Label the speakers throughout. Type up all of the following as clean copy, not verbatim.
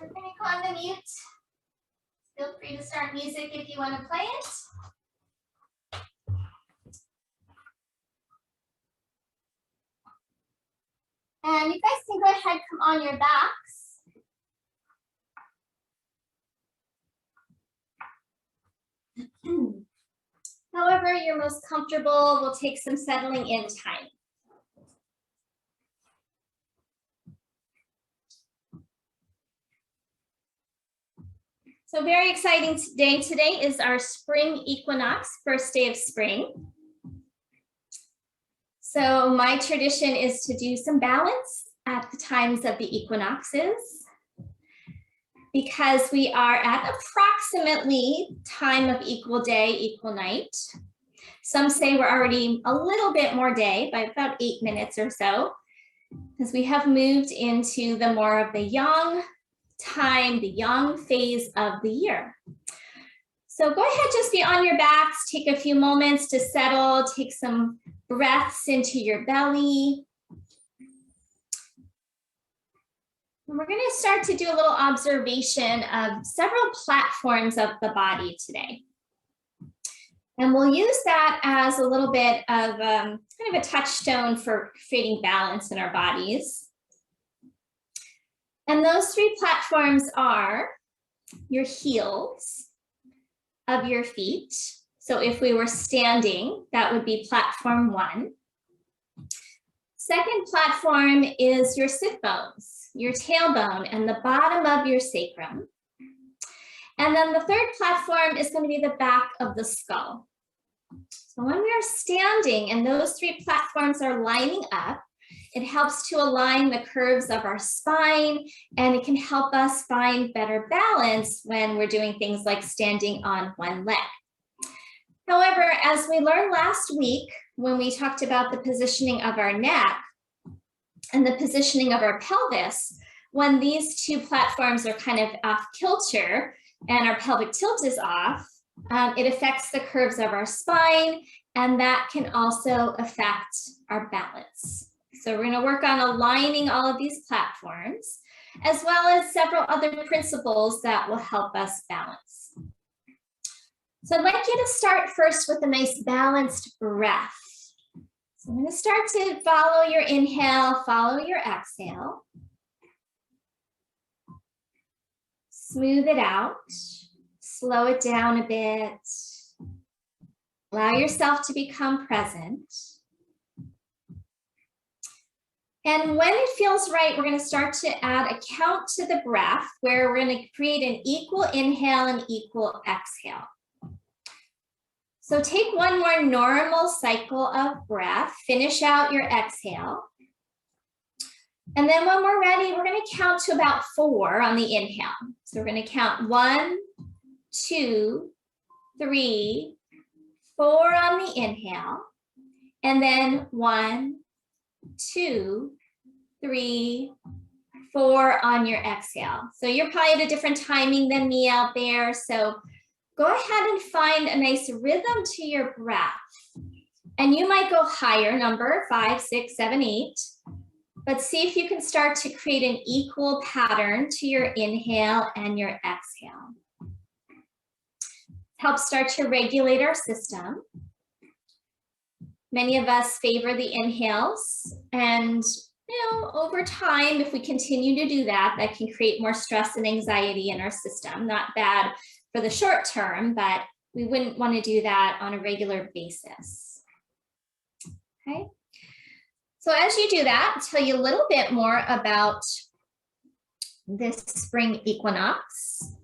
Speaker 1: we're going to go on the mute. Feel free to start music if you want to play it. And you guys can go ahead, come on your backs. However you're most comfortable, we'll take some settling in time. So very exciting day. Today is our spring equinox, first day of spring. So my tradition is to do some balance at the times of the equinoxes, because we are at approximately time of equal day, equal night. Some say we're already a little bit more day, by about 8 minutes or so, because we have moved into the more of the yang time, the yang phase of the year. So go ahead, just be on your backs, take a few moments to settle, take some breaths into your belly. And we're going to start to do a little observation of several platforms of the body today. And we'll use that as a little bit of kind of a touchstone for creating balance in our bodies. And those three platforms are your heels of your feet. So if we were standing, that would be platform 1. Second platform is your sit bones, your tailbone and the bottom of your sacrum. And then the third platform is going to be the back of the skull. So when we are standing and those three platforms are lining up, it helps to align the curves of our spine, and it can help us find better balance when we're doing things like standing on one leg. However, as we learned last week, when we talked about the positioning of our neck and the positioning of our pelvis, when these two platforms are kind of off kilter and our pelvic tilt is off, it affects the curves of our spine, and that can also affect our balance. So we're going to work on aligning all of these platforms, as well as several other principles that will help us balance. So I'd like you to start first with a nice balanced breath. So I'm going to start to follow your inhale, follow your exhale. Smooth it out, slow it down a bit. Allow yourself to become present. And when it feels right, we're going to start to add a count to the breath, where we're going to create an equal inhale and equal exhale. So take one more normal cycle of breath, finish out your exhale. And then when we're ready, we're going to count to about 4 on the inhale. So we're going to count 1, 2, 3, 4 on the inhale, and then 1, 2, 3, 4 on your exhale. So you're probably at a different timing than me out there. So go ahead and find a nice rhythm to your breath. And you might go higher number, 5, 6, 7, 8. But see if you can start to create an equal pattern to your inhale and your exhale. Help start to regulate our system. Many of us favor the inhales, and over time, if we continue to do that, that can create more stress and anxiety in our system. Not bad for the short term, but we wouldn't want to do that on a regular basis. Okay. So as you do that, I'll tell you a little bit more about this spring equinox.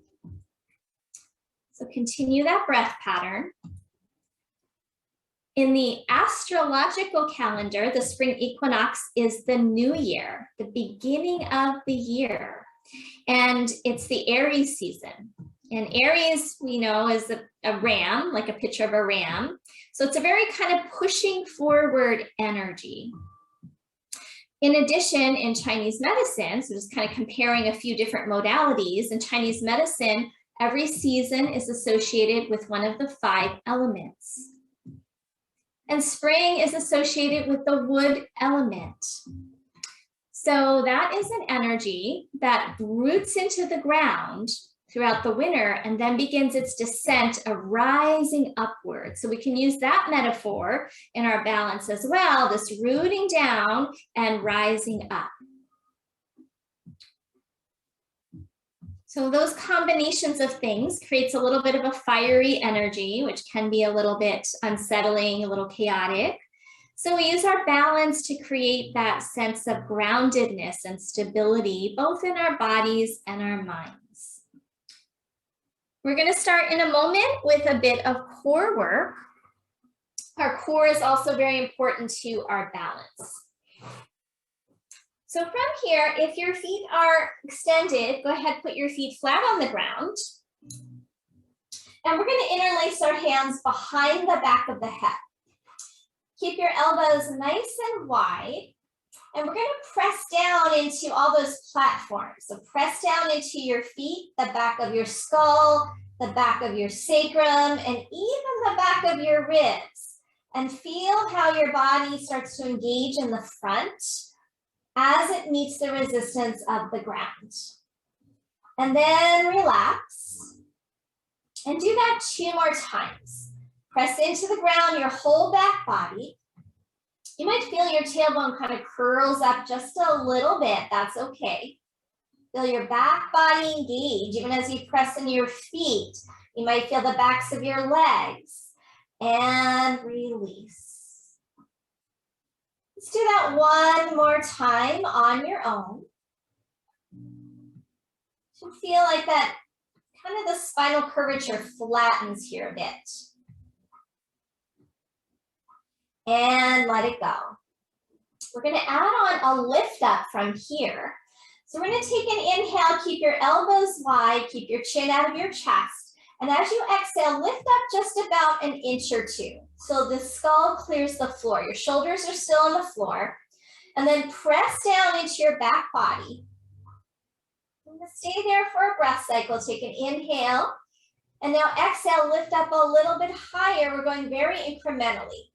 Speaker 1: So continue that breath pattern. In the astrological calendar, the spring equinox is the new year, the beginning of the year, and it's the Aries season. And Aries, we know, is a ram, like a picture of a ram. So it's a very kind of pushing forward energy. In addition, in Chinese medicine, so just kind of comparing a few different modalities, in Chinese medicine, every season is associated with one of the 5 elements. And spring is associated with the wood element. So that is an energy that roots into the ground throughout the winter and then begins its descent of rising upward. So we can use that metaphor in our balance as well, this rooting down and rising up. So those combinations of things creates a little bit of a fiery energy, which can be a little bit unsettling, a little chaotic. So we use our balance to create that sense of groundedness and stability, both in our bodies and our minds. We're going to start in a moment with a bit of core work. Our core is also very important to our balance. So from here, if your feet are extended, go ahead, put your feet flat on the ground. And we're going to interlace our hands behind the back of the head. Keep your elbows nice and wide. And we're going to press down into all those platforms. So press down into your feet, the back of your skull, the back of your sacrum, and even the back of your ribs. And feel how your body starts to engage in the front as it meets the resistance of the ground. And then relax. And do that 2 more times. Press into the ground, your whole back body. You might feel your tailbone kind of curls up just a little bit. That's okay. Feel your back body engage, even as you press into your feet. You might feel the backs of your legs. And release. Let's do that 1 more time on your own. You feel like that kind of the spinal curvature flattens here a bit. And let it go. We're going to add on a lift up from here. So we're going to take an inhale, keep your elbows wide, keep your chin out of your chest. And as you exhale, lift up just about 1 inch or 2. So the skull clears the floor. Your shoulders are still on the floor. And then press down into your back body. And stay there for a breath cycle. Take an inhale. And now exhale, lift up a little bit higher. We're going very incrementally.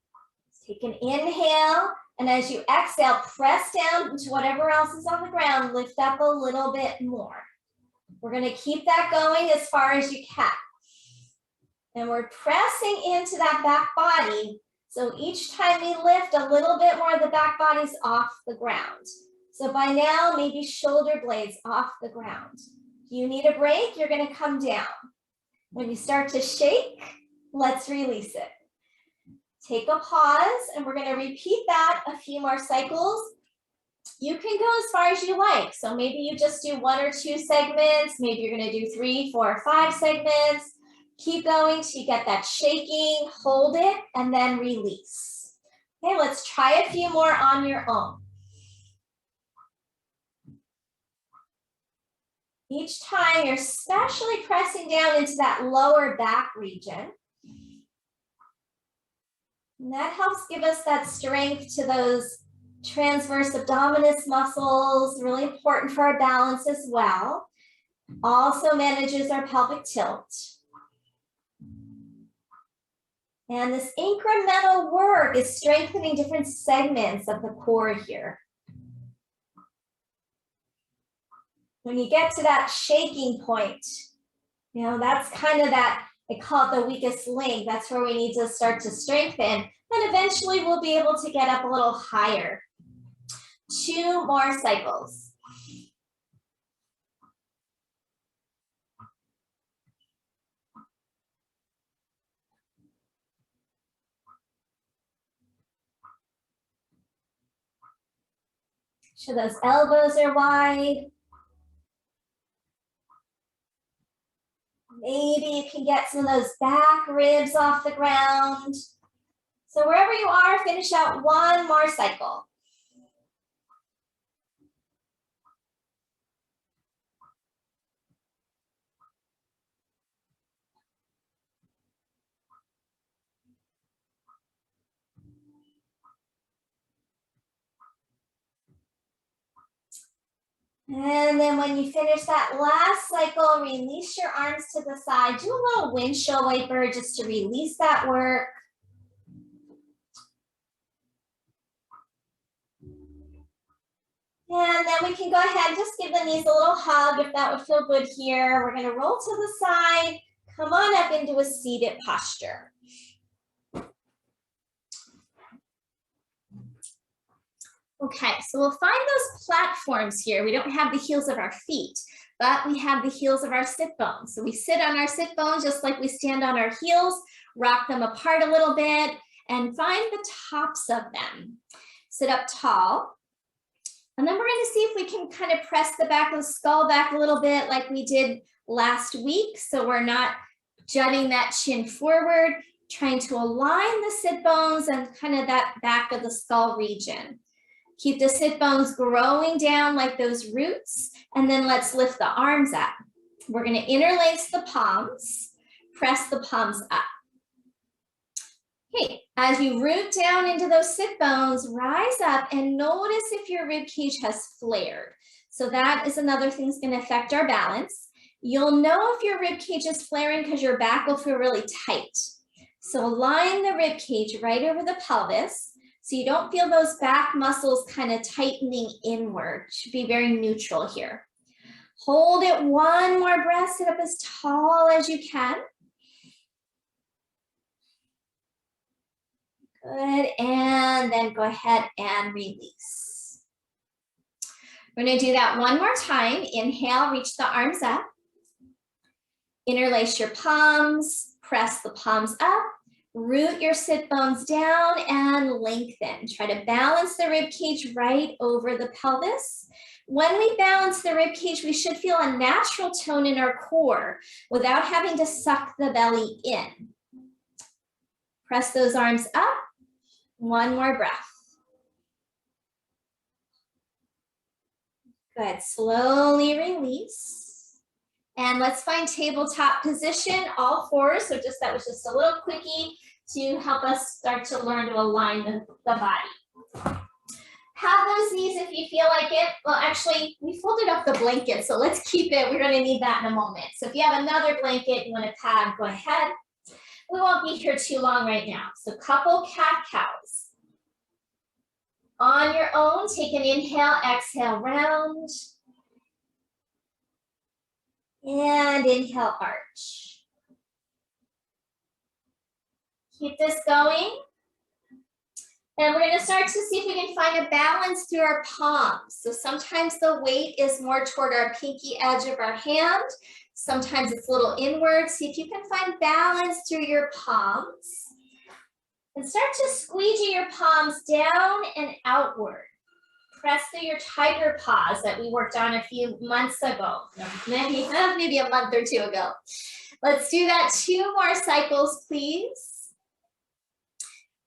Speaker 1: Take an inhale, and as you exhale, press down into whatever else is on the ground, lift up a little bit more. We're going to keep that going as far as you can. And we're pressing into that back body, so each time we lift, a little bit more of the back body's off the ground. So by now, maybe shoulder blades off the ground. If you need a break, you're going to come down. When you start to shake, let's release it. Take a pause, and we're going to repeat that a few more cycles. You can go as far as you like. So maybe you just do 1 or 2 segments. Maybe you're going to do 3, 4, or 5 segments. Keep going till you get that shaking. Hold it, and then release. Okay, let's try a few more on your own. Each time, you're especially pressing down into that lower back region. And that helps give us that strength to those transverse abdominis muscles, really important for our balance as well. Also manages our pelvic tilt. And this incremental work is strengthening different segments of the core here. When you get to that shaking point, you know, that's kind of that, I call it the weakest link. That's where we need to start to strengthen. Then eventually we'll be able to get up a little higher. 2 more cycles. Sure, those elbows are wide. Maybe you can get some of those back ribs off the ground. So wherever you are, finish out 1 more cycle. And then when you finish that last cycle, release your arms to the side. Do a little windshield wiper just to release that work. And then we can go ahead and just give the knees a little hug if that would feel good here. We're going to roll to the side, come on up into a seated posture. Okay, so we'll find those platforms here. We don't have the heels of our feet, but we have the heels of our sit bones. So we sit on our sit bones just like we stand on our heels, rock them apart a little bit, and find the tops of them. Sit up tall. And then we're going to see if we can kind of press the back of the skull back a little bit like we did last week. So we're not jutting that chin forward, trying to align the sit bones and kind of that back of the skull region. Keep the sit bones growing down like those roots. And then let's lift the arms up. We're going to interlace the palms, press the palms up. Okay, as you root down into those sit bones, rise up and notice if your rib cage has flared. So that is another thing that's going to affect our balance. You'll know if your rib cage is flaring because your back will feel really tight. So align the rib cage right over the pelvis so you don't feel those back muscles kind of tightening inward. Should be very neutral here. Hold it one more breath, sit up as tall as you can. Good, and then go ahead and release. We're going to do that one more time. Inhale, reach the arms up. Interlace your palms, press the palms up, root your sit bones down and lengthen. Try to balance the rib cage right over the pelvis. When we balance the rib cage, we should feel a natural tone in our core without having to suck the belly in. Press those arms up. One more breath. Good, slowly release. And let's find tabletop position, all fours. So that was just a little quickie to help us start to learn to align the body. Have those knees if you feel like it. Well, actually, we folded up the blanket, so let's keep it. We're gonna need that in a moment. So if you have another blanket you wanna pad, go ahead. We won't be here too long right now. So couple cat-cows. On your own, take an inhale, exhale, round. And inhale, arch. Keep this going. And we're going to start to see if we can find a balance through our palms. So sometimes the weight is more toward our pinky edge of our hand. Sometimes it's a little inward. See if you can find balance through your palms. And start to squeegee your palms down and outward. Press through your tiger paws that we worked on a few months ago. Maybe a month or two ago. Let's do that 2 more cycles, please.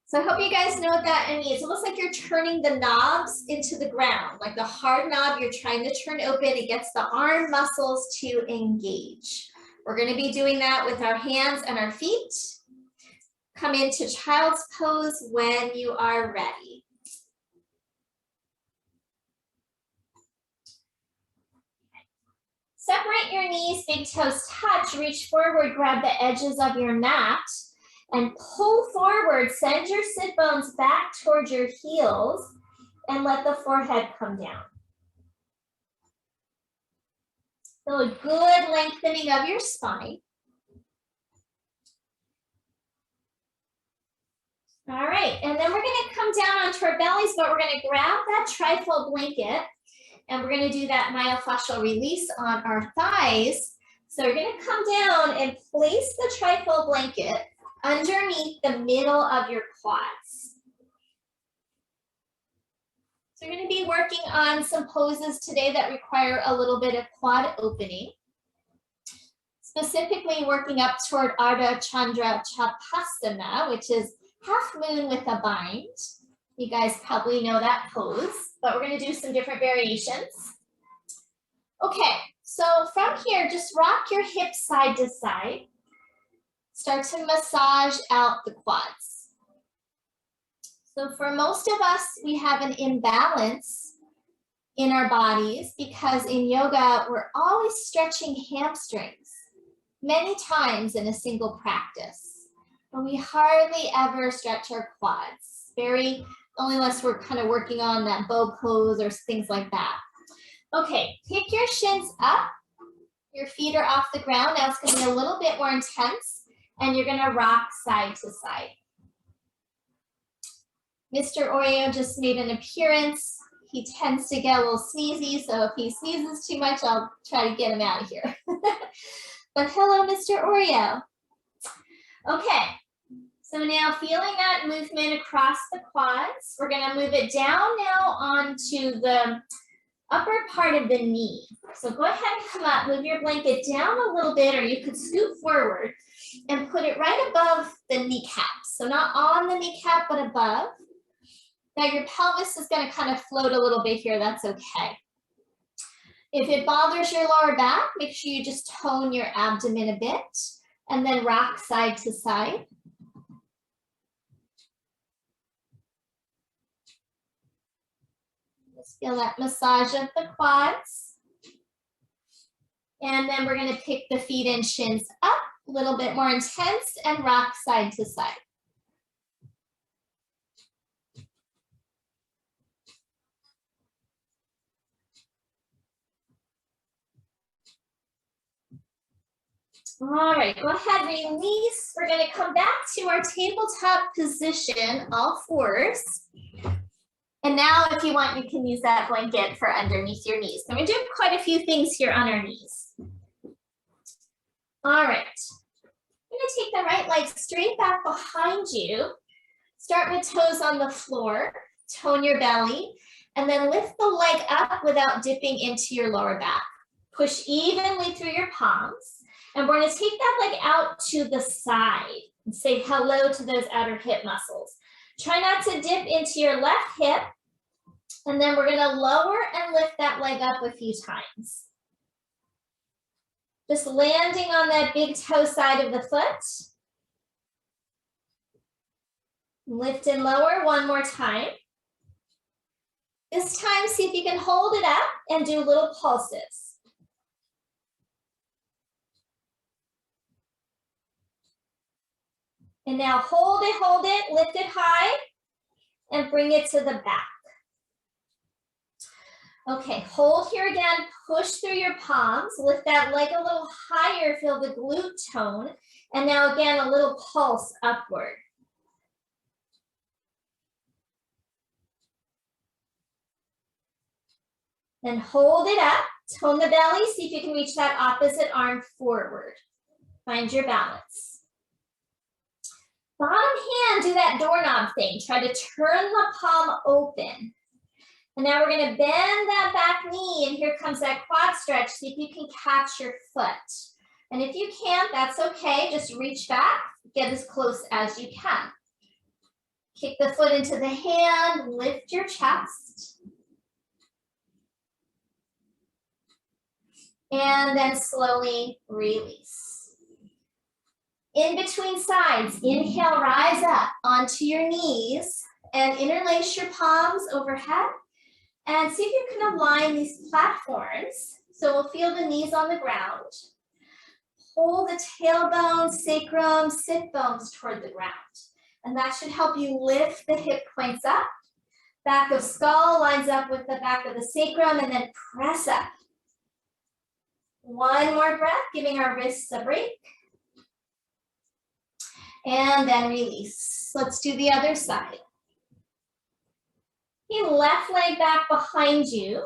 Speaker 1: So I hope you guys know what that means. It's almost like you're turning the knobs into the ground, like the hard knob you're trying to turn open. It gets the arm muscles to engage. We're going to be doing that with our hands and our feet. Come into child's pose when you are ready. Separate your knees, big toes touch, reach forward, grab the edges of your mat, and pull forward. Send your sit bones back towards your heels and let the forehead come down. Feel a good lengthening of your spine. All right, and then we're gonna come down onto our bellies, but we're gonna grab that trifold blanket and we're gonna do that myofascial release on our thighs. So we're gonna come down and place the trifold blanket underneath the middle of your quads. So we're gonna be working on some poses today that require a little bit of quad opening. Specifically working up toward Ardha Chandra Chapasana, which is half moon with a bind. You guys probably know that pose, but we're going to do some different variations. Okay, so from here, just rock your hips side to side. Start to massage out the quads. So for most of us, we have an imbalance in our bodies because in yoga, we're always stretching hamstrings many times in a single practice. But we hardly ever stretch our quads. Very only unless we're kind of working on that bow pose or things like that. Okay, pick your shins up. Your feet are off the ground. Now it's going to be a little bit more intense, and you're going to rock side to side. Mr. Oreo just made an appearance. He tends to get a little sneezy, so if he sneezes too much, I'll try to get him out of here. But hello, Mr. Oreo. Okay, so now feeling that movement across the quads, we're going to move it down now onto the upper part of the knee. So go ahead and come up, move your blanket down a little bit, or you could scoot forward and put it right above the kneecap. So not on the kneecap, but above. Now your pelvis is going to kind of float a little bit here. That's okay. If it bothers your lower back, make sure you just tone your abdomen a bit and then rock side to side. Just feel that massage of the quads. And then we're going to pick the feet and shins up, a little bit more intense, and rock side to side. All right, go ahead, release. We're going to come back to our tabletop position, all fours. And now if you want, you can use that blanket for underneath your knees. So we're doing quite a few things here on our knees. All right, I'm going to take the right leg straight back behind you. Start with toes on the floor, tone your belly, and then lift the leg up without dipping into your lower back. Push evenly through your palms. And we're going to take that leg out to the side and say hello to those outer hip muscles. Try not to dip into your left hip. And then we're going to lower and lift that leg up a few times. Just landing on that big toe side of the foot. Lift and lower one more time. This time, see if you can hold it up and do little pulses. And now hold it, lift it high, and bring it to the back. Okay, hold here again, push through your palms, lift that leg a little higher, feel the glute tone, and now again, a little pulse upward. Then hold it up, tone the belly, see if you can reach that opposite arm forward. Find your balance. Bottom hand, do that doorknob thing. Try to turn the palm open. And now we're going to bend that back knee, and here comes that quad stretch. See if you can catch your foot. And if you can't, that's okay. Just reach back, get as close as you can. Kick the foot into the hand, lift your chest. And then slowly release. In between sides, inhale, rise up onto your knees and interlace your palms overhead. And see if you can align these platforms. So we'll feel the knees on the ground. Pull the tailbone, sacrum, sit bones toward the ground. And that should help you lift the hip points up. Back of skull lines up with the back of the sacrum, and then press up. One more breath, giving our wrists a break. And then release. Let's do the other side. Okay, left leg back behind you.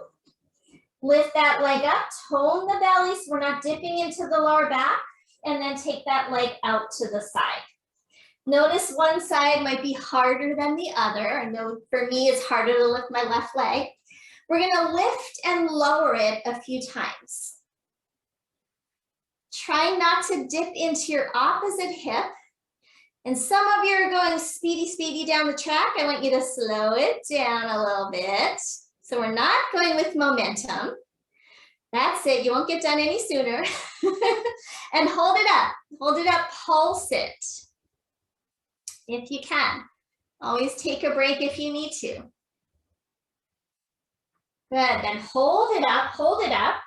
Speaker 1: Lift that leg up, tone the belly so we're not dipping into the lower back, and then take that leg out to the side. Notice one side might be harder than the other. I know for me it's harder to lift my left leg. We're gonna lift and lower it a few times. Try not to dip into your opposite hip. And some of you are going speedy down the track. I want you to slow it down a little bit. So we're not going with momentum. That's it, you won't get done any sooner. And hold it up, pulse it. If you can. Always take a break if you need to. Good, then hold it up.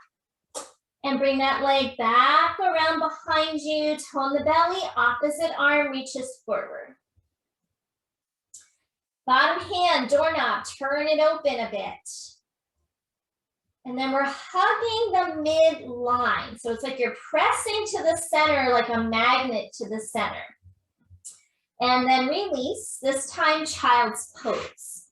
Speaker 1: And bring that leg back around behind you, tone the belly, opposite arm reaches forward. Bottom hand, doorknob, turn it open a bit. And then we're hugging the midline. So it's like you're pressing to the center like a magnet to the center. And then release, this time child's pose.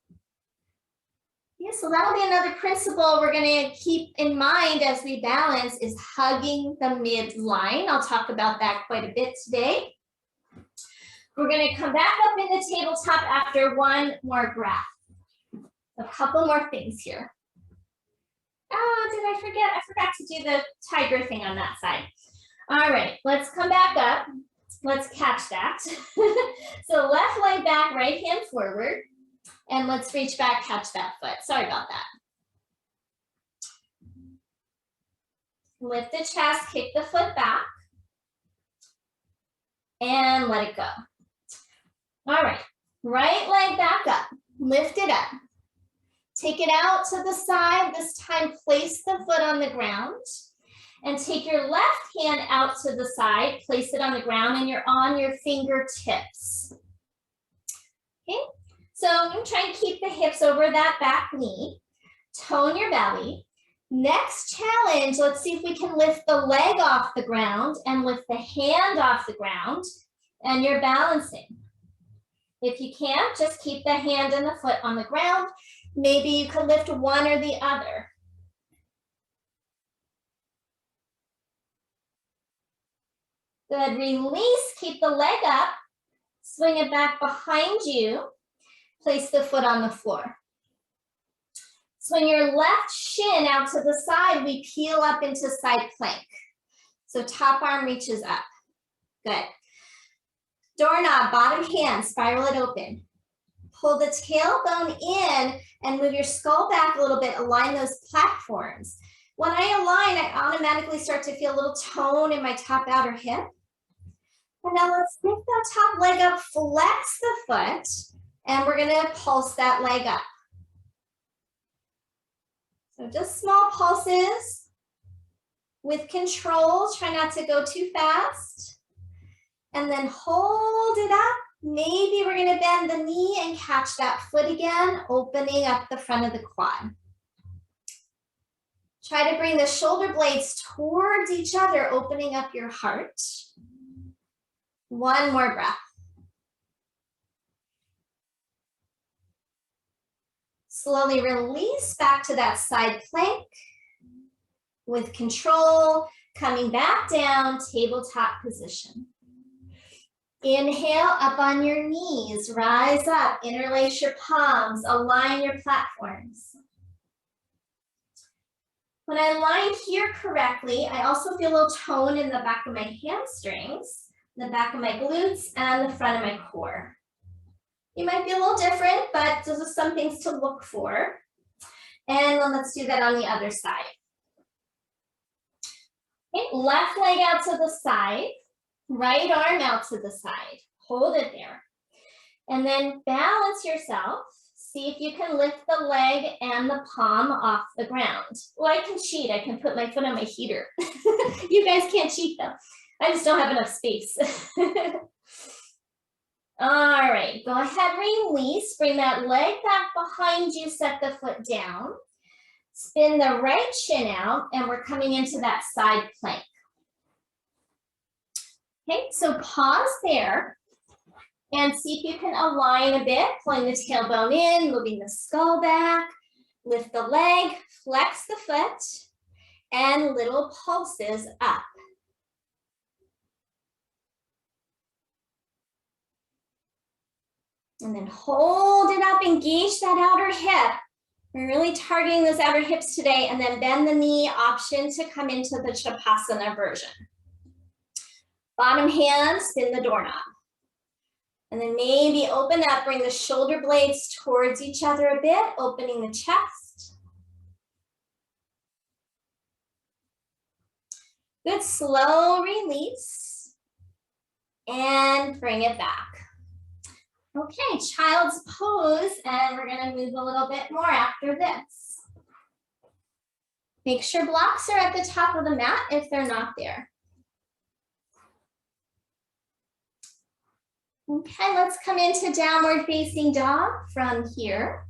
Speaker 1: Yeah, so that'll be another principle we're gonna keep in mind as we balance is hugging the midline. I'll talk about that quite a bit today. We're gonna come back up in the tabletop after one more breath. A couple more things here. Oh, did I forget? I forgot to do the tiger thing on that side. All right, let's come back up. Let's catch that. So left leg back, right hand forward. And let's reach back, catch that foot. Sorry about that. Lift the chest, kick the foot back. And let it go. All right, right leg back up. Lift it up. Take it out to the side. This time, place the foot on the ground. And take your left hand out to the side. Place it on the ground, and you're on your fingertips. Okay, so I'm going to try and keep the hips over that back knee. Tone your belly. Next challenge, let's see if we can lift the leg off the ground and lift the hand off the ground. And you're balancing. If you can't, just keep the hand and the foot on the ground. Maybe you could lift one or the other. Good, release, keep the leg up, swing it back behind you, place the foot on the floor. Swing your left shin out to the side, we peel up into side plank. So top arm reaches up, good. Doorknob, bottom hand, spiral it open. Pull the tailbone in and move your skull back a little bit, align those platforms. When I align, I automatically start to feel a little tone in my top outer hip. And now let's lift that top leg up, flex the foot, and we're gonna pulse that leg up. So just small pulses with control, try not to go too fast. And then hold it up. Maybe we're gonna bend the knee and catch that foot again, opening up the front of the quad. Try to bring the shoulder blades towards each other, opening up your heart. One more breath. Slowly release back to that side plank. With control, coming back down, tabletop position. Inhale, up on your knees, rise up, interlace your palms, align your platforms. When I align here correctly, I also feel a little tone in the back of my hamstrings, the back of my glutes, and the front of my core. You might be a little different, but those are some things to look for. And then let's do that on the other side. Okay, left leg out to the side. Right arm out to the side, hold it there. And then balance yourself. See if you can lift the leg and the palm off the ground. Well, I can cheat, I can put my foot on my heater. You guys can't cheat though. I just don't have enough space. All right, go ahead, release. Bring that leg back behind you, set the foot down. Spin the right shin out, and we're coming into that side plank. Okay, so pause there and see if you can align a bit, pulling the tailbone in, moving the skull back, lift the leg, flex the foot, and little pulses up. And then hold it up, engage that outer hip. We're really targeting those outer hips today, and then bend the knee, option to come into the Shavasana version. Bottom hand, spin the doorknob. And then maybe open up, bring the shoulder blades towards each other a bit, opening the chest. Good, slow release. And bring it back. Okay, child's pose, and we're gonna move a little bit more after this. Make sure blocks are at the top of the mat if they're not there. Okay, let's come into downward facing dog from here.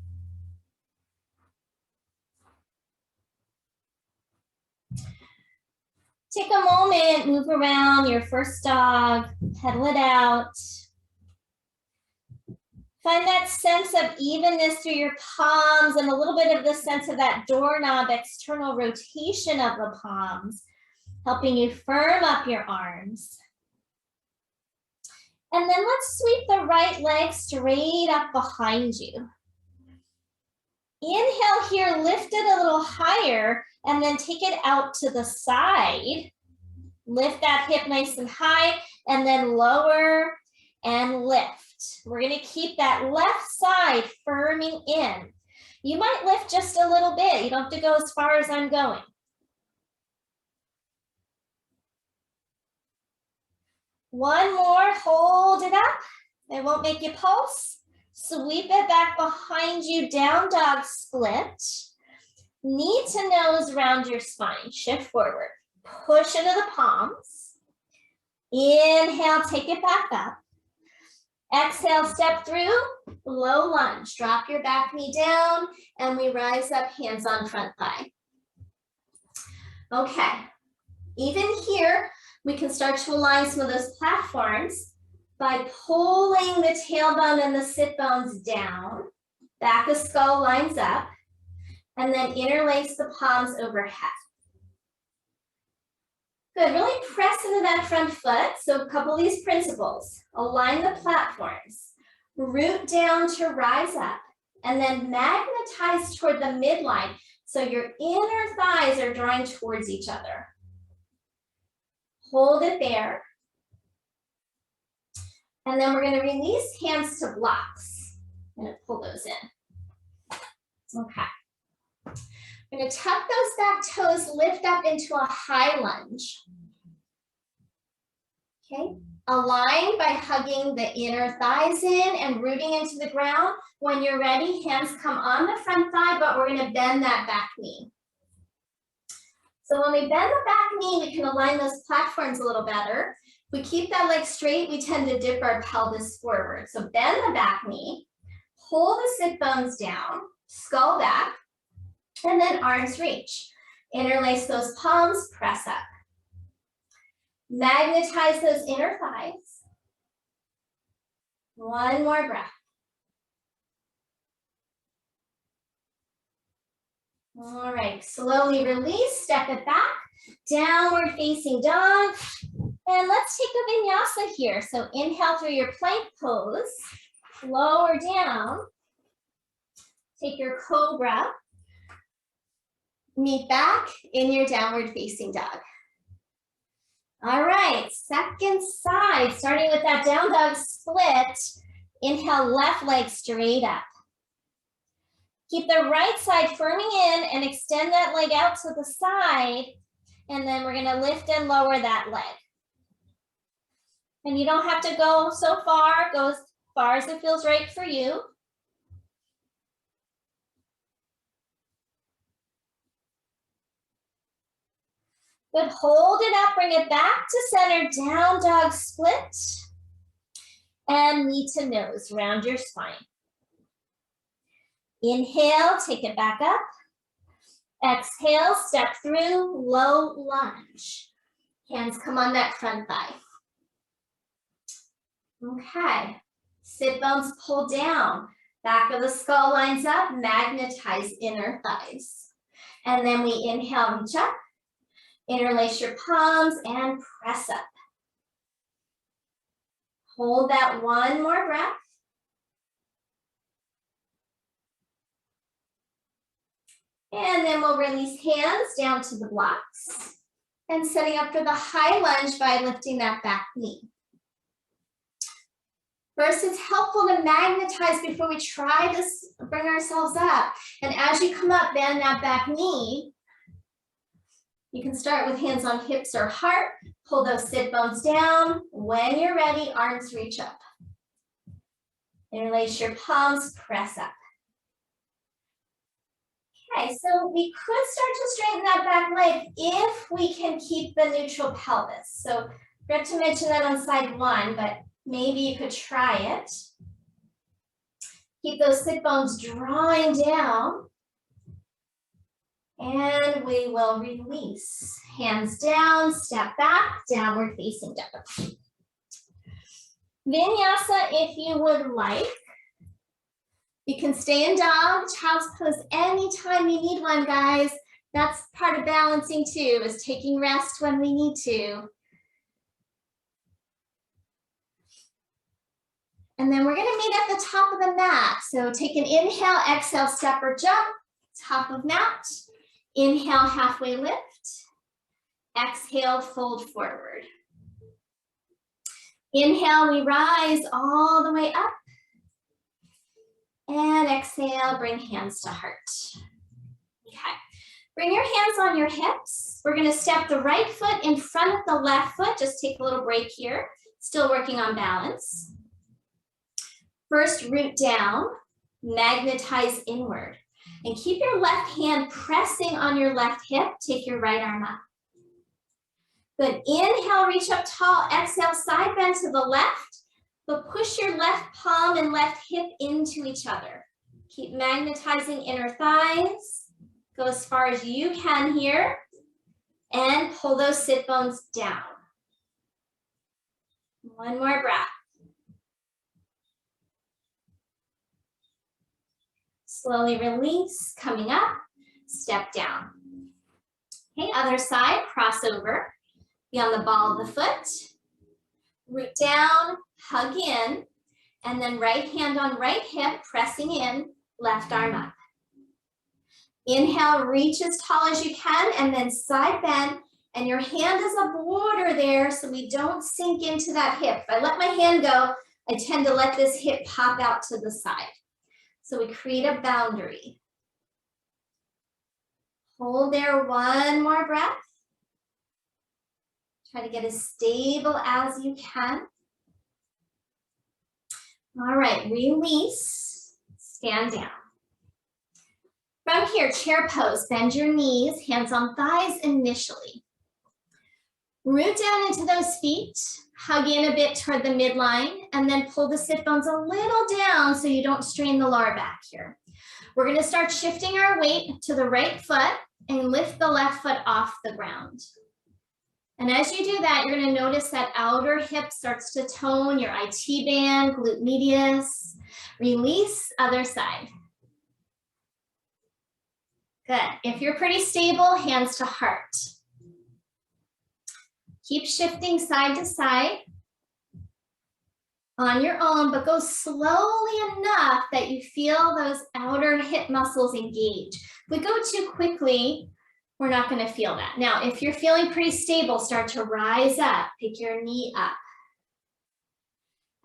Speaker 1: Take a moment, move around your first dog, pedal it out. Find that sense of evenness through your palms and a little bit of the sense of that doorknob external rotation of the palms, helping you firm up your arms. And then let's sweep the right leg straight up behind you. Inhale here, lift it a little higher, and then take it out to the side. Lift that hip nice and high, and then lower and lift. We're gonna keep that left side firming in. You might lift just a little bit. You don't have to go as far as I'm going. One more, hold it up. It won't make you pulse. Sweep it back behind you, down dog split. Knee to nose round your spine, shift forward. Push into the palms. Inhale, take it back up. Exhale, step through, low lunge. Drop your back knee down and we rise up, hands on front thigh. Okay, even here, we can start to align some of those platforms by pulling the tailbone and the sit bones down. Back of skull lines up, and then interlace the palms overhead. Good, really press into that front foot. So a couple of these principles. Align the platforms, root down to rise up, and then magnetize toward the midline so your inner thighs are drawing towards each other. Hold it there. And then we're going to release hands to blocks. I'm going to pull those in. Okay. We're going to tuck those back toes, lift up into a high lunge. Okay. Align by hugging the inner thighs in and rooting into the ground. When you're ready, hands come on the front thigh, but we're going to bend that back knee. So when we bend the back knee, we can align those platforms a little better. If we keep that leg straight, we tend to dip our pelvis forward. So bend the back knee, pull the sit bones down, skull back, and then arms reach. Interlace those palms, press up. Magnetize those inner thighs. One more breath. All right, slowly release, step it back, downward facing dog. And let's take a vinyasa here. So inhale through your plank pose, lower down. Take your cobra. Meet back in your downward facing dog. All right, second side, starting with that down dog split. Inhale, left leg straight up. Keep the right side firming in and extend that leg out to the side. And then we're gonna lift and lower that leg. And you don't have to go so far, go as far as it feels right for you. Good, hold it up, bring it back to center, down dog split. And knee to nose, round your spine. Inhale, take it back up. Exhale, step through, low lunge. Hands come on that front thigh. Okay, sit bones pull down. Back of the skull lines up, magnetize inner thighs. And then we inhale, reach up. Interlace your palms and press up. Hold that one more breath. And then we'll release hands down to the blocks and setting up for the high lunge by lifting that back knee. First, it's helpful to magnetize before we try to bring ourselves up. And as you come up, bend that back knee. You can start with hands on hips or heart. Pull those sit bones down. When you're ready, arms reach up. Interlace your palms, press up. Okay, so we could start to straighten that back leg if we can keep the neutral pelvis. So forgot to mention that on side one, but maybe you could try it. Keep those sit bones drawing down. And we will release. Hands down, step back, downward facing dog. Vinyasa, if you would like. You can stay in dog, child's pose anytime you need one, guys. That's part of balancing too, is taking rest when we need to. And then we're gonna meet at the top of the mat. So take an inhale, exhale, step or jump, top of mat. Inhale, halfway lift. Exhale, fold forward. Inhale, we rise all the way up. And exhale, bring hands to heart. Okay, bring your hands on your hips. We're gonna step the right foot in front of the left foot. Just take a little break here. Still working on balance. First, root down, magnetize inward. And keep your left hand pressing on your left hip. Take your right arm up. Good, inhale, reach up tall. Exhale, side bend to the left. But push your left palm and left hip into each other. Keep magnetizing inner thighs. Go as far as you can here. And pull those sit bones down. One more breath. Slowly release, coming up, step down. Okay, other side, cross over. Be on the ball of the foot. Root down, hug in, and then right hand on right hip, pressing in, left arm up. Inhale, reach as tall as you can, and then side bend, and your hand is a border there so we don't sink into that hip. If I let my hand go, I tend to let this hip pop out to the side. So we create a boundary. Hold there, one more breath. Try to get as stable as you can. All right, release, stand down. From here, chair pose, bend your knees, hands on thighs initially. Root down into those feet, hug in a bit toward the midline, and then pull the sit bones a little down so you don't strain the lower back here. We're gonna start shifting our weight to the right foot and lift the left foot off the ground. And as you do that, you're gonna notice that outer hip starts to tone, your IT band, glute medius. Release, other side. Good, if you're pretty stable, hands to heart. Keep shifting side to side on your own, but go slowly enough that you feel those outer hip muscles engage. If we go too quickly, we're not going to feel that. Now, if you're feeling pretty stable, start to rise up, pick your knee up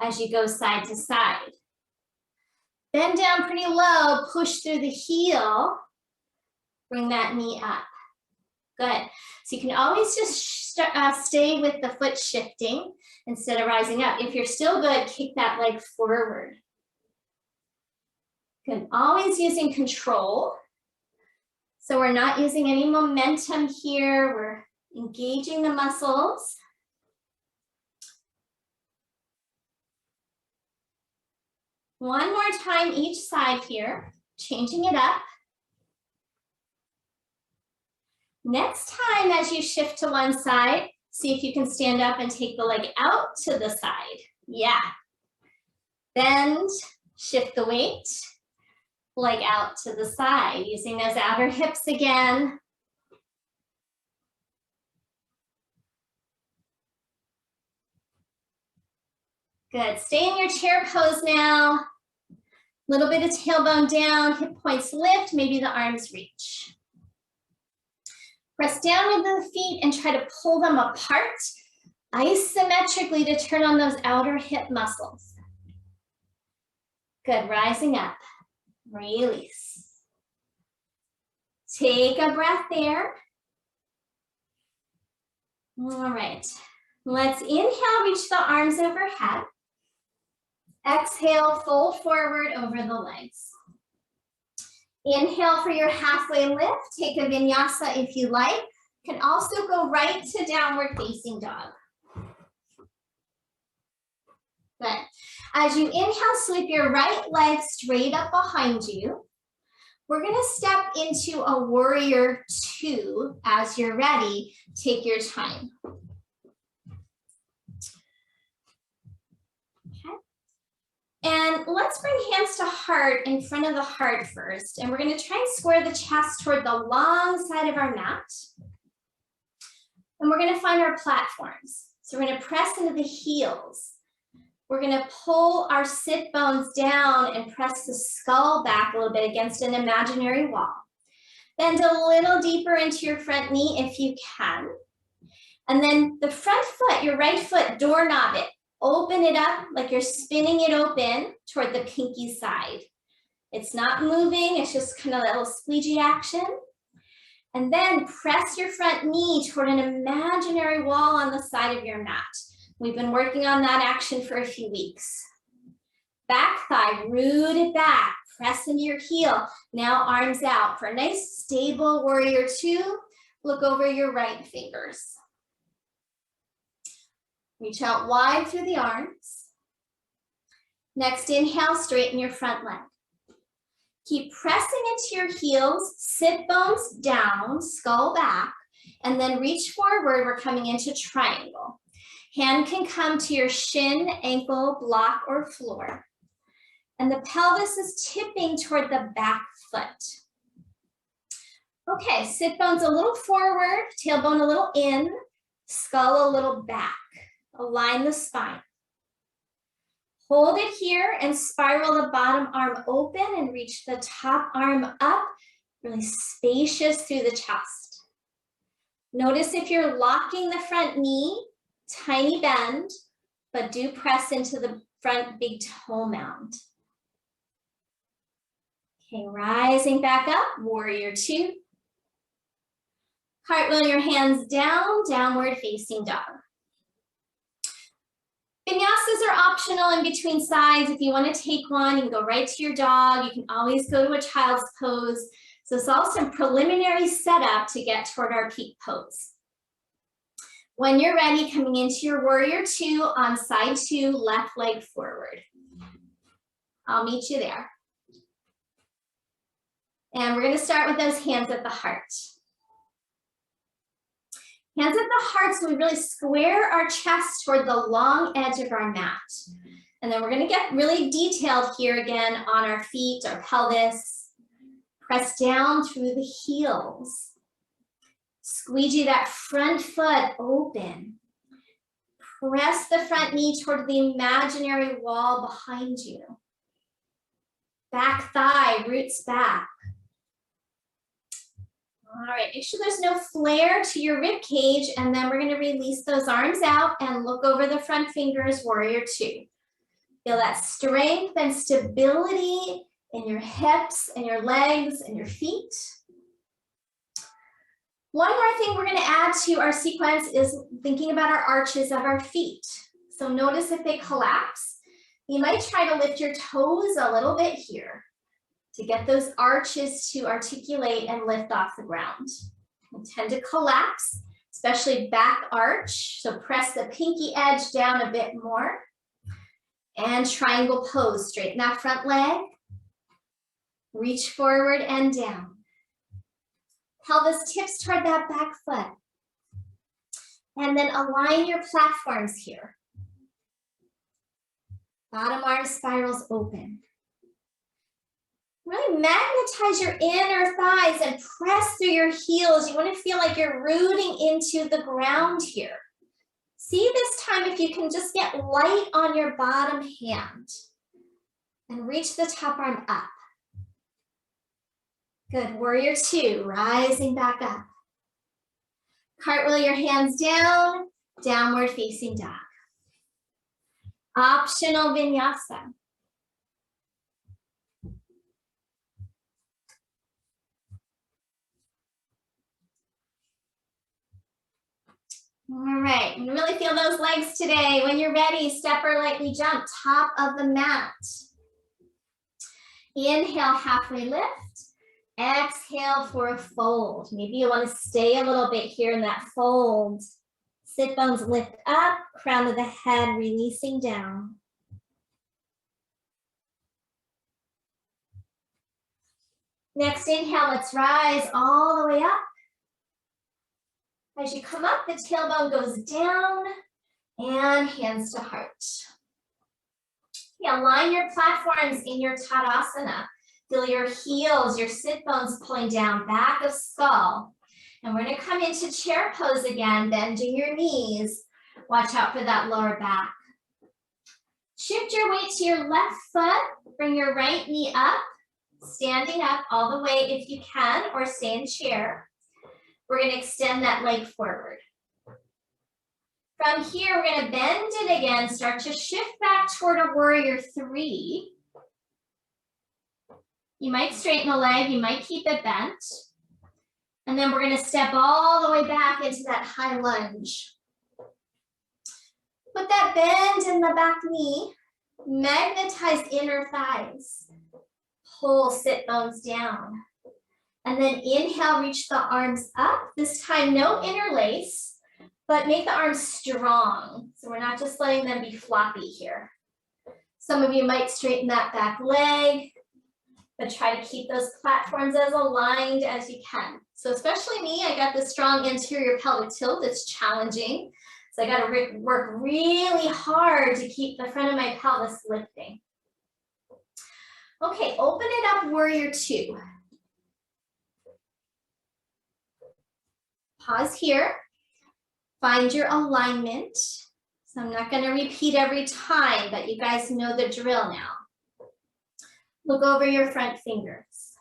Speaker 1: as you go side to side. Bend down pretty low, push through the heel, bring that knee up. Good. So you can always just stay with the foot shifting instead of rising up. If you're still good, kick that leg forward. Good. Always using control. So we're not using any momentum here. We're engaging the muscles. One more time each side here, changing it up. Next time as you shift to one side, see if you can stand up and take the leg out to the side. Yeah. Bend, shift the weight, leg out to the side, using those outer hips again. Good, stay in your chair pose now. Little bit of tailbone down, hip points lift, maybe the arms reach. Press down with the feet and try to pull them apart isometrically to turn on those outer hip muscles. Good, rising up, release. Take a breath there. All right, let's inhale, reach the arms overhead. Exhale, fold forward over the legs. Inhale for your halfway lift. Take a vinyasa if you like. You can also go right to downward facing dog. Good. As you inhale, sweep your right leg straight up behind you. We're gonna step into a warrior two. As you're ready, take your time. Okay. And let's bring hands to heart in front of the heart first. And we're gonna try and square the chest toward the long side of our mat. And we're gonna find our platforms. So we're gonna press into the heels. We're gonna pull our sit bones down and press the skull back a little bit against an imaginary wall. Bend a little deeper into your front knee if you can. And then the front foot, your right foot, doorknob it. Open it up like you're spinning it open toward the pinky side. It's not moving, it's just kind of a little squeegee action. And then press your front knee toward an imaginary wall on the side of your mat. We've been working on that action for a few weeks. Back thigh, root it back, press into your heel. Now arms out for a nice stable warrior two. Look over your right fingers. Reach out wide through the arms. Next, inhale, straighten your front leg. Keep pressing into your heels, sit bones down, skull back, and then reach forward. We're coming into triangle. Hand can come to your shin, ankle, block, or floor. And the pelvis is tipping toward the back foot. Okay, sit bones a little forward, tailbone a little in, skull a little back. Align the spine. Hold it here and spiral the bottom arm open and reach the top arm up, really spacious through the chest. Notice if you're locking the front knee, tiny bend, but do press into the front big toe mound. Okay, rising back up, warrior two. Cartwheel your hands down, downward facing dog. Vinyasas are optional in between sides. If you want to take one, you can go right to your dog. You can always go to a child's pose. So it's all some preliminary setup to get toward our peak pose. When you're ready, coming into your warrior two on side two, left leg forward. I'll meet you there. And we're going to start with those hands at the heart. Hands at the heart, so we really square our chest toward the long edge of our mat. And then we're going to get really detailed here again on our feet, our pelvis. Press down through the heels. Squeegee that front foot open. Press the front knee toward the imaginary wall behind you. Back thigh roots back. All right, make sure there's no flare to your rib cage, and then we're going to release those arms out and look over the front fingers, warrior two. Feel that strength and stability in your hips and your legs and your feet. One more thing we're going to add to our sequence is thinking about our arches of our feet. So notice if they collapse. You might try to lift your toes a little bit here to get those arches to articulate and lift off the ground. They tend to collapse, especially back arch. So press the pinky edge down a bit more. And triangle pose, straighten that front leg. Reach forward and down. Pelvis tips toward that back foot. And then align your platforms here. Bottom arm spirals open. Really magnetize your inner thighs and press through your heels. You want to feel like you're rooting into the ground here. See this time if you can just get light on your bottom hand and reach the top arm up. Good, warrior two, rising back up. Cartwheel your hands down, downward facing dog. Optional vinyasa. All right, you really feel those legs today. When you're ready, step or lightly jump, top of the mat. Inhale, halfway lift. Exhale for a fold. Maybe you want to stay a little bit here in that fold. Sit bones lift up, crown of the head releasing down. Next inhale, let's rise all the way up. As you come up, the tailbone goes down and hands to heart. Yeah, align your platforms in your Tadasana. Feel your heels, your sit bones pulling down, back of skull. And we're gonna come into chair pose again, bending your knees. Watch out for that lower back. Shift your weight to your left foot, bring your right knee up, standing up all the way if you can, or stay in chair. We're gonna extend that leg forward. From here, we're gonna bend it again, start to shift back toward a warrior three. You might straighten the leg, you might keep it bent. And then we're gonna step all the way back into that high lunge. Put that bend in the back knee, magnetize inner thighs. Pull sit bones down. And then inhale, reach the arms up. This time, no interlace, but make the arms strong. So we're not just letting them be floppy here. Some of you might straighten that back leg, but try to keep those platforms as aligned as you can. So especially me, I got this strong anterior pelvic tilt. It's challenging. So I got to work really hard to keep the front of my pelvis lifting. Okay, open it up, warrior two. Pause here. Find your alignment. So I'm not going to repeat every time, but you guys know the drill now. Look over your front fingers.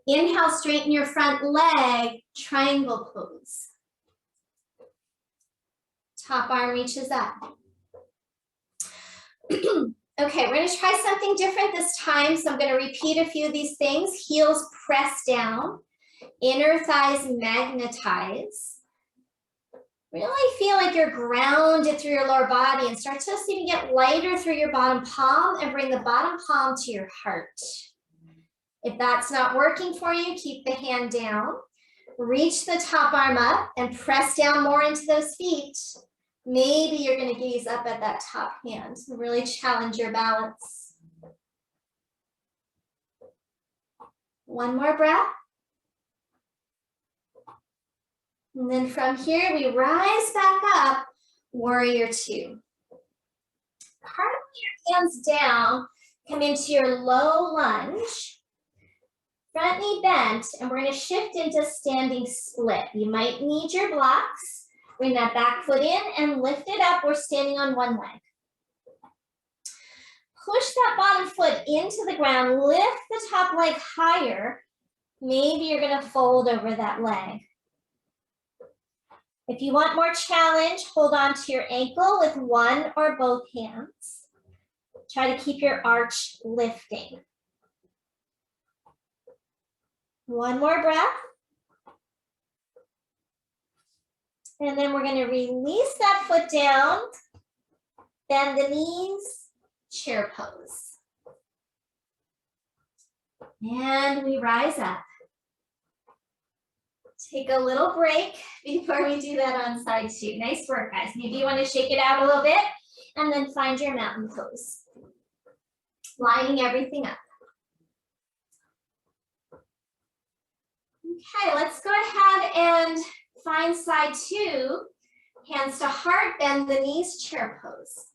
Speaker 1: Inhale, straighten your front leg, triangle pose. Top arm reaches up. Okay, we're going to try something different this time. So I'm going to repeat a few of these things. Heels press down, inner thighs magnetize. Really feel like you're grounded through your lower body and start to even get lighter through your bottom palm and bring the bottom palm to your heart. If that's not working for you, keep the hand down. Reach the top arm up and press down more into those feet. Maybe you're going to gaze up at that top hand and really challenge your balance. One more breath. And then from here, we rise back up, warrior two. Cartwheel your hands down, come into your low lunge. Front knee bent, and we're going to shift into standing split. You might need your blocks. Bring that back foot in and lift it up. We're standing on one leg. Push that bottom foot into the ground. Lift the top leg higher. Maybe you're going to fold over that leg. If you want more challenge, hold on to your ankle with one or both hands. Try to keep your arch lifting. One more breath. And then we're going to release that foot down, bend the knees, chair pose. And we rise up. Take a little break before we do that on side two. Nice work, guys. Maybe you want to shake it out a little bit and then find your mountain pose. Lining everything up. Okay, let's go ahead and find side two. Hands to heart, bend the knees, chair pose.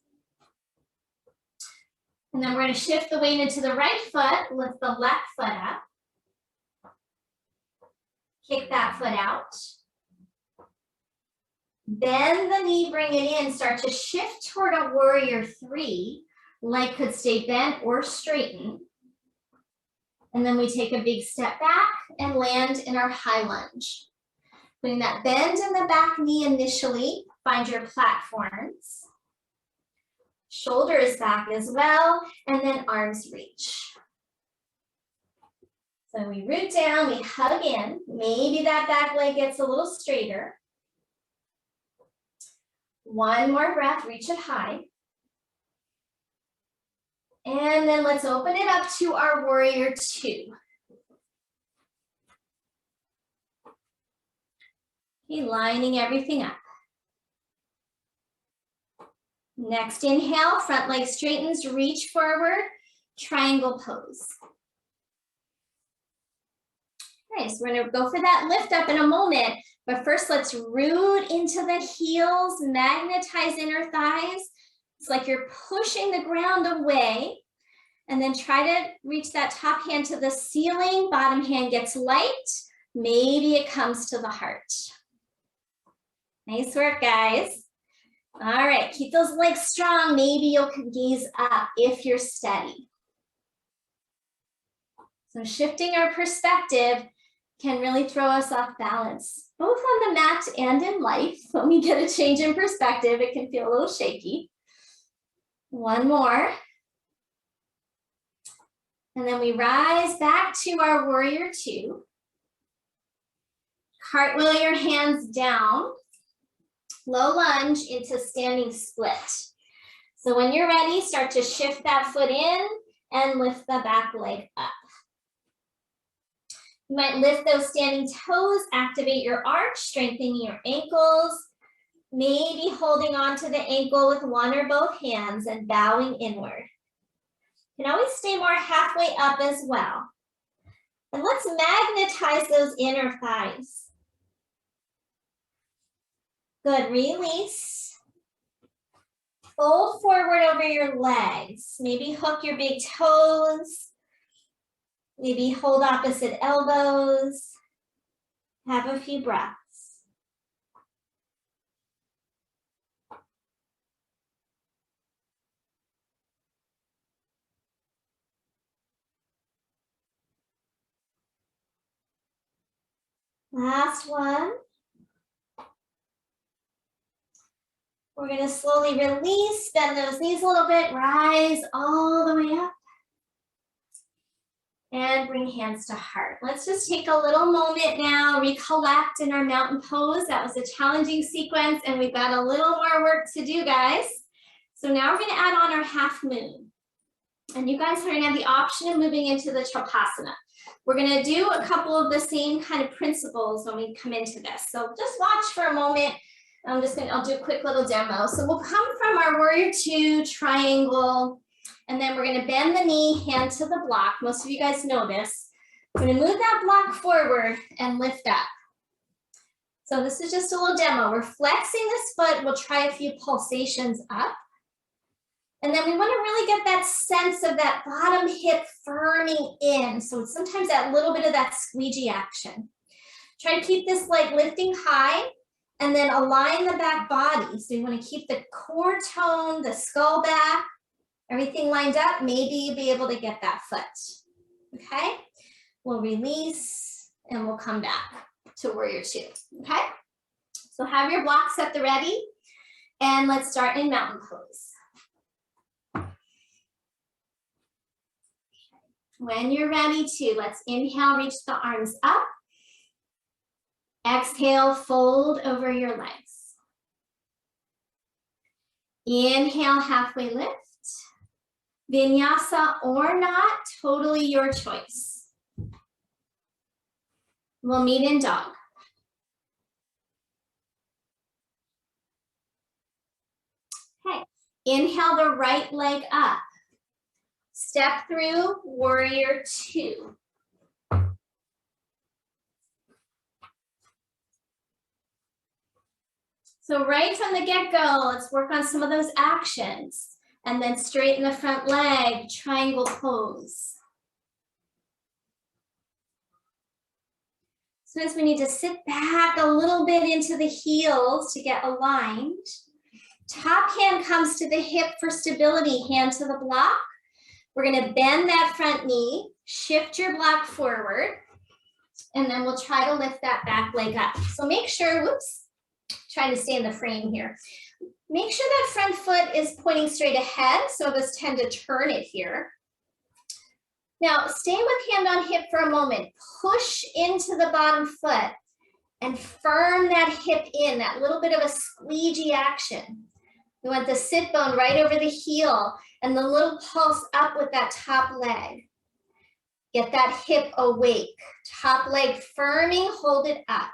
Speaker 1: And then we're going to shift the weight into the right foot, lift the left foot up. Kick that foot out. Bend the knee, bring it in, start to shift toward a warrior three. Leg could stay bent or straighten. And then we take a big step back and land in our high lunge. Putting that bend in the back knee initially, find your platforms. Shoulders back as well, and then arms reach. So we root down, we hug in. Maybe that back leg gets a little straighter. One more breath, reach it high. And then let's open it up to our warrior two. Okay, lining everything up. Next inhale, front leg straightens, reach forward, triangle pose. Okay, so we're gonna go for that lift up in a moment, but first let's root into the heels, magnetize inner thighs. It's like you're pushing the ground away, and then try to reach that top hand to the ceiling, bottom hand gets light, maybe it comes to the heart. Nice work, guys. All right, keep those legs strong. Maybe you'll gaze up if you're steady. So shifting our perspective can really throw us off balance, both on the mat and in life. When we get a change in perspective, it can feel a little shaky. One more. And then we rise back to our warrior two. Cartwheel your hands down. Low lunge into standing split. So when you're ready, start to shift that foot in and lift the back leg up. You might lift those standing toes, activate your arch, strengthening your ankles, maybe holding on to the ankle with one or both hands and bowing inward. You can always stay more halfway up as well. And let's magnetize those inner thighs. Good, release. Fold forward over your legs. Maybe hook your big toes. Maybe hold opposite elbows. Have a few breaths. Last one. We're going to slowly release, bend those knees a little bit, rise all the way up. And bring hands to heart. Let's just take a little moment now, recollect in our mountain pose. That was a challenging sequence and we've got a little more work to do, guys. So now we're going to add on our half moon. And you guys are going to have the option of moving into the Chakrasana. We're going to do a couple of the same kind of principles when we come into this. So just watch for a moment. I'll do a quick little demo. So we'll come from our warrior two triangle, and then we're gonna bend the knee, hand to the block. Most of you guys know this. We're gonna move that block forward and lift up. So this is just a little demo. We're flexing this foot. We'll try a few pulsations up. And then we wanna really get that sense of that bottom hip firming in. So it's sometimes that little bit of that squeegee action. Try to keep this leg lifting high. And then align the back body. So you want to keep the core tone, the skull back, everything lined up. Maybe you'll be able to get that foot. Okay? We'll release and we'll come back to warrior two. Okay? So have your blocks at the ready. And let's start in mountain pose. When you're ready to, let's inhale, reach the arms up. Exhale, fold over your legs. Inhale, halfway lift. Vinyasa or not, totally your choice. We'll meet in dog. Okay, inhale the right leg up. Step through warrior two. So right from the get-go, let's work on some of those actions. And then straighten the front leg, triangle pose. Sometimes we need to sit back a little bit into the heels to get aligned. Top hand comes to the hip for stability, hand to the block. We're gonna bend that front knee, shift your block forward, and then we'll try to lift that back leg up. So make sure, whoops, trying to stay in the frame here. Make sure that front foot is pointing straight ahead. Some of us tend to turn it here. Now, stay with hand on hip for a moment. Push into the bottom foot and firm that hip in, that little bit of a squeegee action. We want the sit bone right over the heel and the little pulse up with that top leg. Get that hip awake. Top leg firming, hold it up.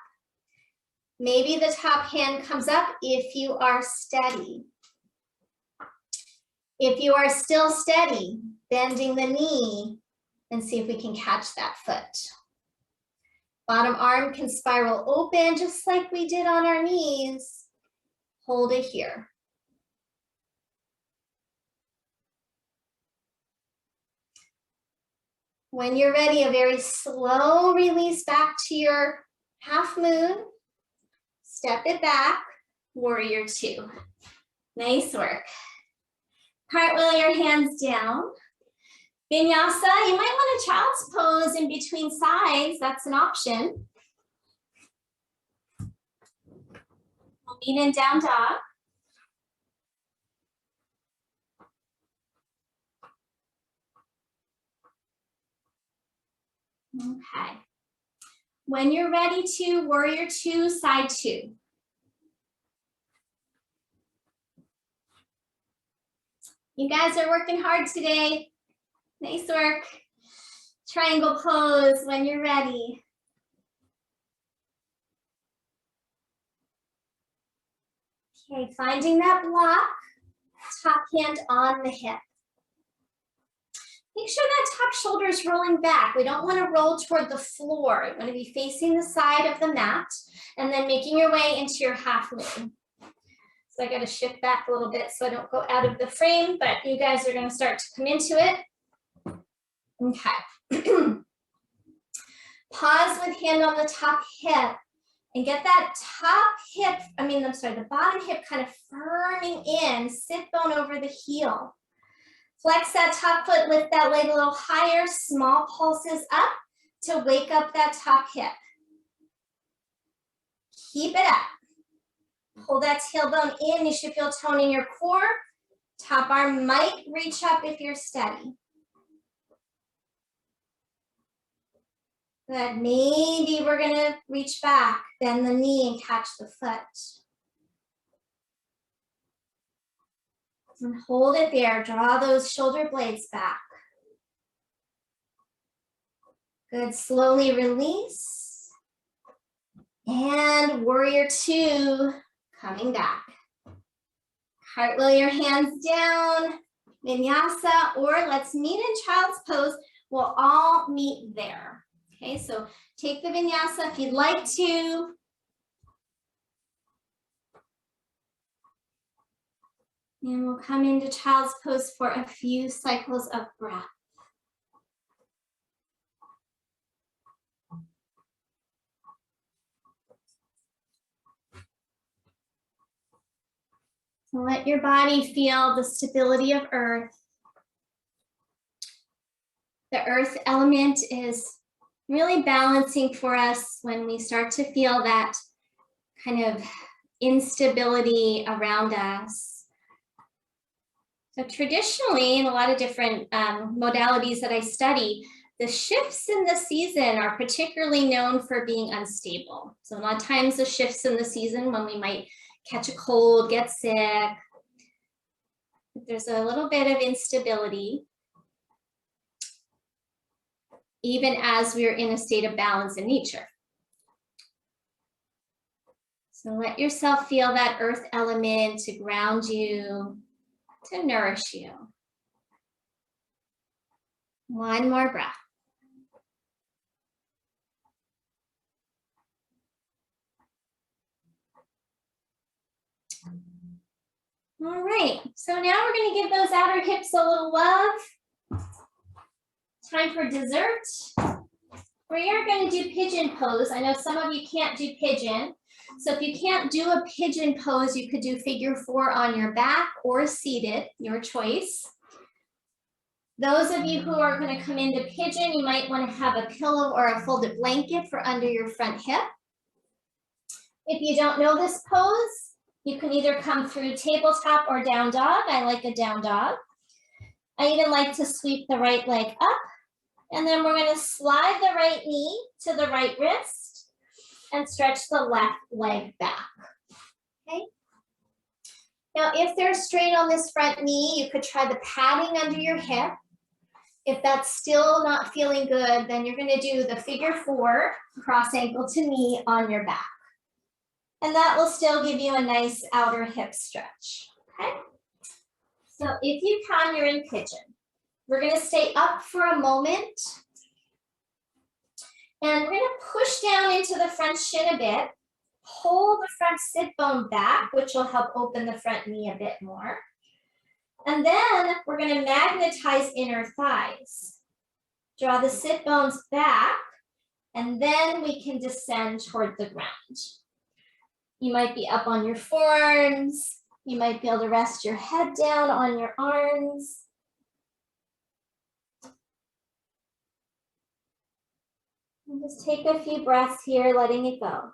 Speaker 1: Maybe the top hand comes up if you are steady. If you are still steady, bending the knee and see if we can catch that foot. Bottom arm can spiral open just like we did on our knees. Hold it here. When you're ready, a very slow release back to your half moon. Step it back, warrior two. Nice work. Cartwheel your hands down. Vinyasa, you might want a child's pose in between sides. That's an option. We'll meet in down dog. Okay. When you're ready to, warrior two, side two. You guys are working hard today. Nice work. Triangle pose when you're ready. Okay, finding that block, top hand on the hip. Make sure that top shoulder is rolling back. We don't want to roll toward the floor. You want to be facing the side of the mat and then making your way into your half moon. So I got to shift back a little bit so I don't go out of the frame, but you guys are going to start to come into it. Okay. Pause with hand on the top hip and get that top hip, the bottom hip kind of firming in, sit bone over the heel. Flex that top foot, lift that leg a little higher, small pulses up to wake up that top hip. Keep it up. Pull that tailbone in, you should feel tone in your core. Top arm might reach up if you're steady. Good, maybe we're gonna reach back, bend the knee and catch the foot. And hold it there, draw those shoulder blades back. Good, slowly release. And warrior two, coming back. Cartwheel your hands down, vinyasa, or let's meet in child's pose. We'll all meet there. Okay, so take the vinyasa if you'd like to. And we'll come into child's pose for a few cycles of breath. So let your body feel the stability of earth. The earth element is really balancing for us when we start to feel that kind of instability around us. So traditionally, in a lot of different modalities that I study, the shifts in the season are particularly known for being unstable. So a lot of times the shifts in the season when we might catch a cold, get sick, there's a little bit of instability, even as we're in a state of balance in nature. So let yourself feel that earth element to ground you, to nourish you. One more breath. All right, so now we're going to give those outer hips a little love. Time for dessert. We are going to do pigeon pose. I know some of you can't do pigeon. So if you can't do a pigeon pose, you could do figure four on your back or seated, your choice. Those of you who are going to come into pigeon, you might want to have a pillow or a folded blanket for under your front hip. If you don't know this pose, you can either come through tabletop or down dog. I like a down dog. I even like to sweep the right leg up. And then we're going to slide the right knee to the right wrist and stretch the left leg back. Okay. Now, if they're straight on this front knee, you could try the padding under your hip. If that's still not feeling good, then you're going to do the figure four, cross ankle to knee on your back. And that will still give you a nice outer hip stretch, okay? So if you can, you're in pigeon. We're gonna stay up for a moment. And we're gonna push down into the front shin a bit, pull the front sit bone back, which will help open the front knee a bit more. And then we're gonna magnetize inner thighs. Draw the sit bones back, and then we can descend toward the ground. You might be up on your forearms. You might be able to rest your head down on your arms. And just take a few breaths here, letting it go.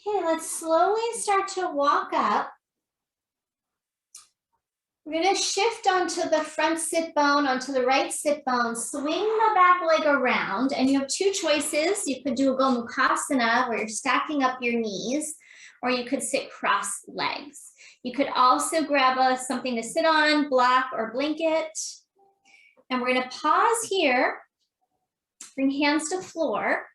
Speaker 1: Okay, let's slowly start to walk up. We're going to shift onto the front sit bone, onto the right sit bone, swing the back leg around, and you have two choices. You could do a Gomukhasana where you're stacking up your knees, or you could sit cross legs. You could also grab something to sit on, block or blanket. And we're going to pause here, bring hands to floor,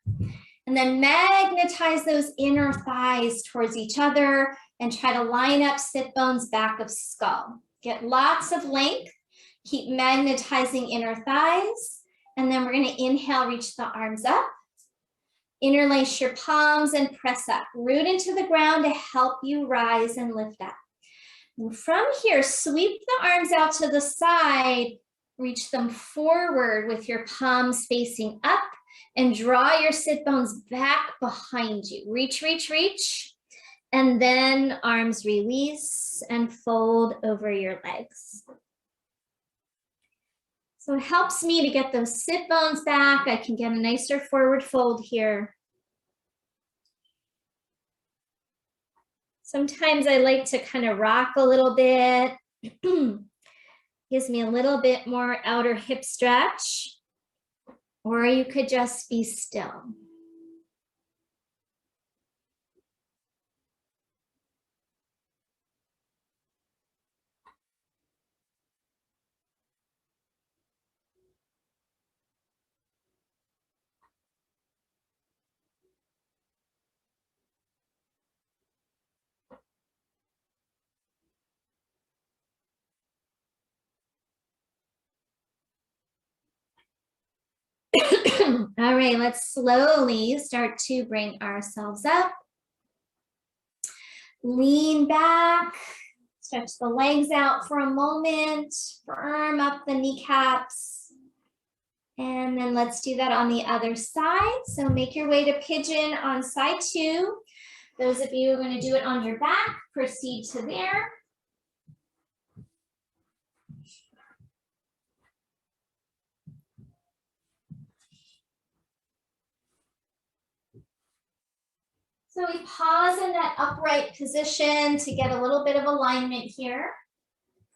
Speaker 1: and then magnetize those inner thighs towards each other and try to line up sit bones back of skull. Get lots of length, keep magnetizing inner thighs, and then we're gonna inhale, reach the arms up, interlace your palms and press up. Root into the ground to help you rise and lift up. And from here, sweep the arms out to the side, reach them forward with your palms facing up, and draw your sit bones back behind you. Reach, reach, reach. And then arms release and fold over your legs. So it helps me to get those sit bones back. I can get a nicer forward fold here. Sometimes I like to kind of rock a little bit. Gives me a little bit more outer hip stretch. Or you could just be still. All right, let's slowly start to bring ourselves up. Lean back, stretch the legs out for a moment, firm up the kneecaps. And then let's do that on the other side. So make your way to pigeon on side 2. Those of you who are going to do it on your back, proceed to there. So we pause in that upright position to get a little bit of alignment here.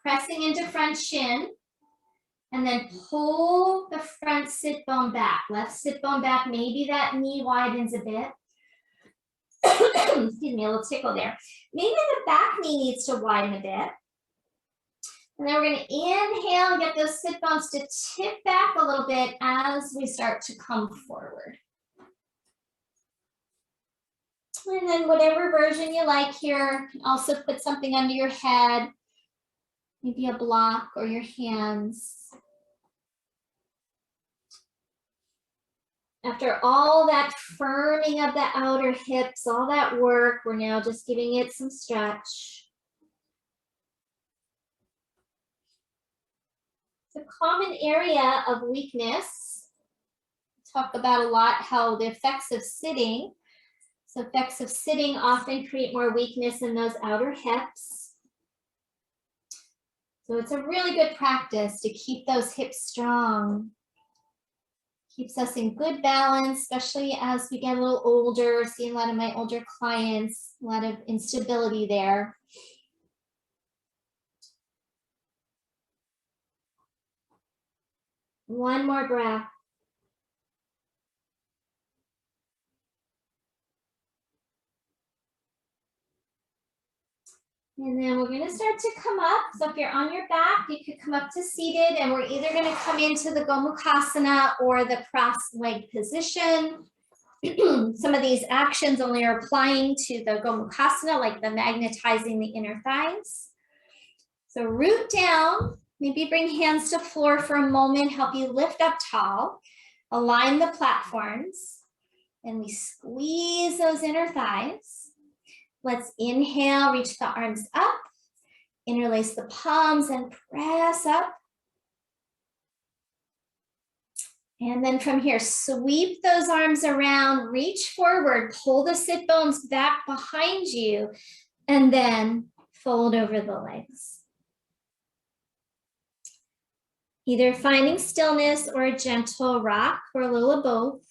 Speaker 1: Pressing into front shin. And then pull the front sit bone back. Left sit bone back. Maybe that knee widens a bit. Excuse me, a little tickle there. Maybe the back knee needs to widen a bit. And then we're going to inhale and get those sit bones to tip back a little bit as we start to come forward. And then whatever version you like here, you can also put something under your head, maybe a block or your hands. After all that firming of the outer hips, all that work, we're now just giving it some stretch. It's a common area of weakness. We talk about a lot how the effects of sitting. So effects of sitting often create more weakness in those outer hips. So it's a really good practice to keep those hips strong. Keeps us in good balance, especially as we get a little older. Seeing a lot of my older clients, a lot of instability there. One more breath. And then we're going to start to come up. So if you're on your back, you could come up to seated, and we're either going to come into the Gomukhasana or the cross leg position. Some of these actions only are applying to the Gomukhasana, like the magnetizing the inner thighs. So root down, maybe bring hands to floor for a moment, help you lift up tall, align the platforms, and we squeeze those inner thighs. Let's inhale, reach the arms up, interlace the palms and press up. And then from here, sweep those arms around, reach forward, pull the sit bones back behind you, and then fold over the legs. Either finding stillness or a gentle rock or a little of both.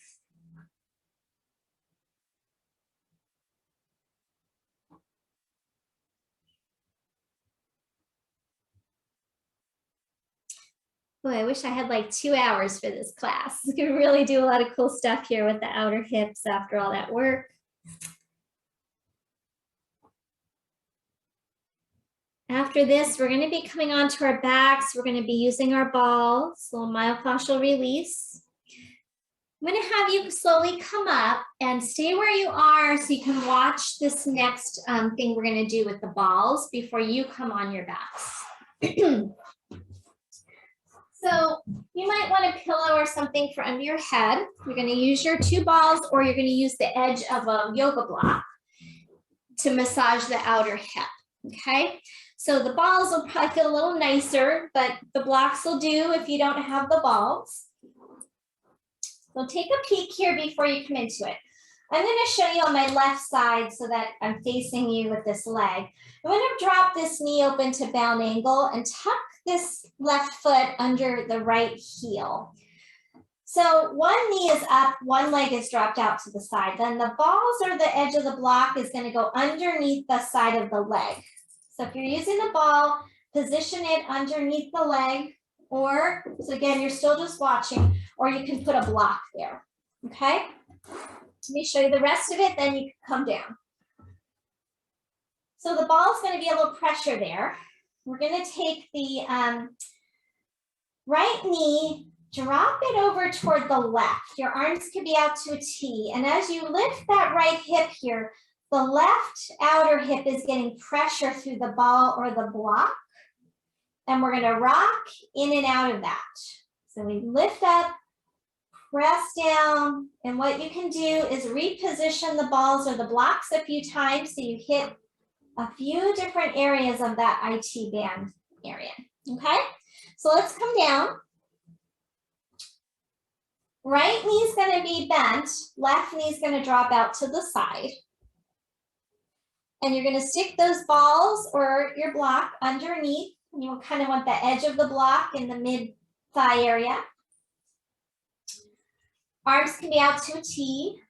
Speaker 1: Boy, I wish I had like 2 hours for this class. You can really do a lot of cool stuff here with the outer hips after all that work. After this, we're going to be coming onto our backs. We're going to be using our balls, little myofascial release. I'm going to have you slowly come up and stay where you are so you can watch this next thing we're going to do with the balls before you come on your backs. So you might want a pillow or something for under your head. You're going to use your 2 balls, or you're going to use the edge of a yoga block to massage the outer hip, okay? So the balls will probably feel a little nicer, but the blocks will do if you don't have the balls. So take a peek here before you come into it. I'm going to show you on my left side so that I'm facing you with this leg. I'm going to drop this knee open to bound angle and tuck this left foot under the right heel. So one knee is up, one leg is dropped out to the side. Then the balls or the edge of the block is going to go underneath the side of the leg. So if you're using the ball, position it underneath the leg, or, so again, you're still just watching, or you can put a block there, okay? Let me show you the rest of it, then you can come down. So the ball is going to be a little pressure there. We're going to take the right knee, drop it over toward the left. Your arms could be out to a T. And as you lift that right hip here, the left outer hip is getting pressure through the ball or the block. And we're going to rock in and out of that. So we lift up, press down, and what you can do is reposition the balls or the blocks a few times so you hit a few different areas of that IT band area, okay? So let's come down. Right knee is going to be bent, left knee is going to drop out to the side. And you're going to stick those balls or your block underneath. You kind of want the edge of the block in the mid-thigh area. Arms can be out to a T.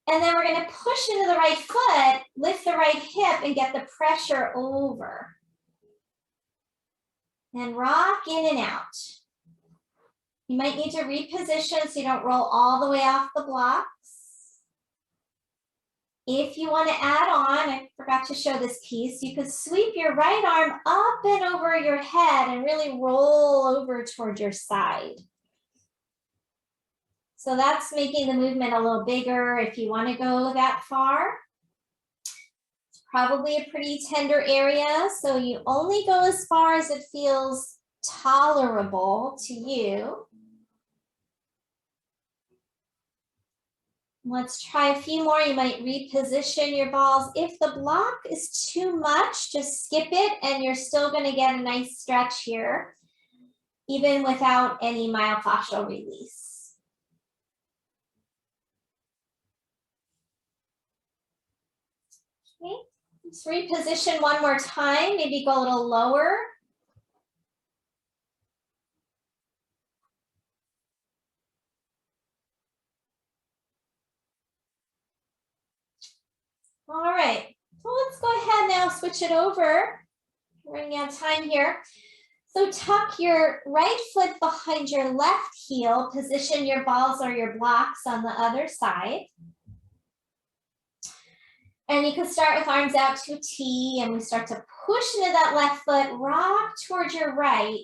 Speaker 1: And then we're going to push into the right foot, lift the right hip, and get the pressure over. And rock in and out. You might need to reposition so you don't roll all the way off the blocks. If you want to add on, I forgot to show this piece, you could sweep your right arm up and over your head and really roll over toward your side. So that's making the movement a little bigger if you want to go that far. It's probably a pretty tender area, so you only go as far as it feels tolerable to you. Let's try a few more. You might reposition your balls. If the block is too much, just skip it and you're still going to get a nice stretch here, even without any myofascial release. Okay, let's reposition one more time, maybe go a little lower. All right, so let's go ahead now, switch it over. We're running out of time here. So tuck your right foot behind your left heel, position your balls or your blocks on the other side. And you can start with arms out to a T, and we start to push into that left foot, rock towards your right.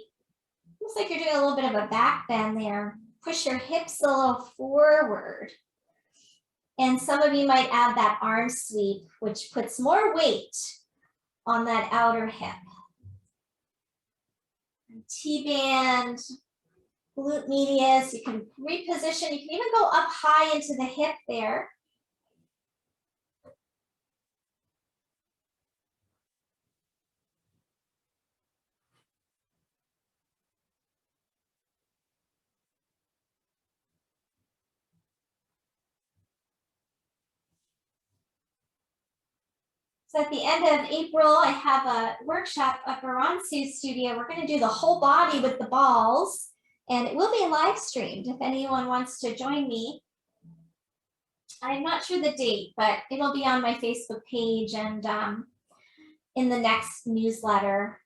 Speaker 1: Looks like you're doing a little bit of a back bend there. Push your hips a little forward. And some of you might add that arm sweep, which puts more weight on that outer hip. T-band, glute medius, you can reposition, you can even go up high into the hip there. So at the end of April, I have a workshop at Baransu Studio. We're going to do the whole body with the balls, and it will be live streamed if anyone wants to join me. I'm not sure the date, but it'll be on my Facebook page and in the next newsletter.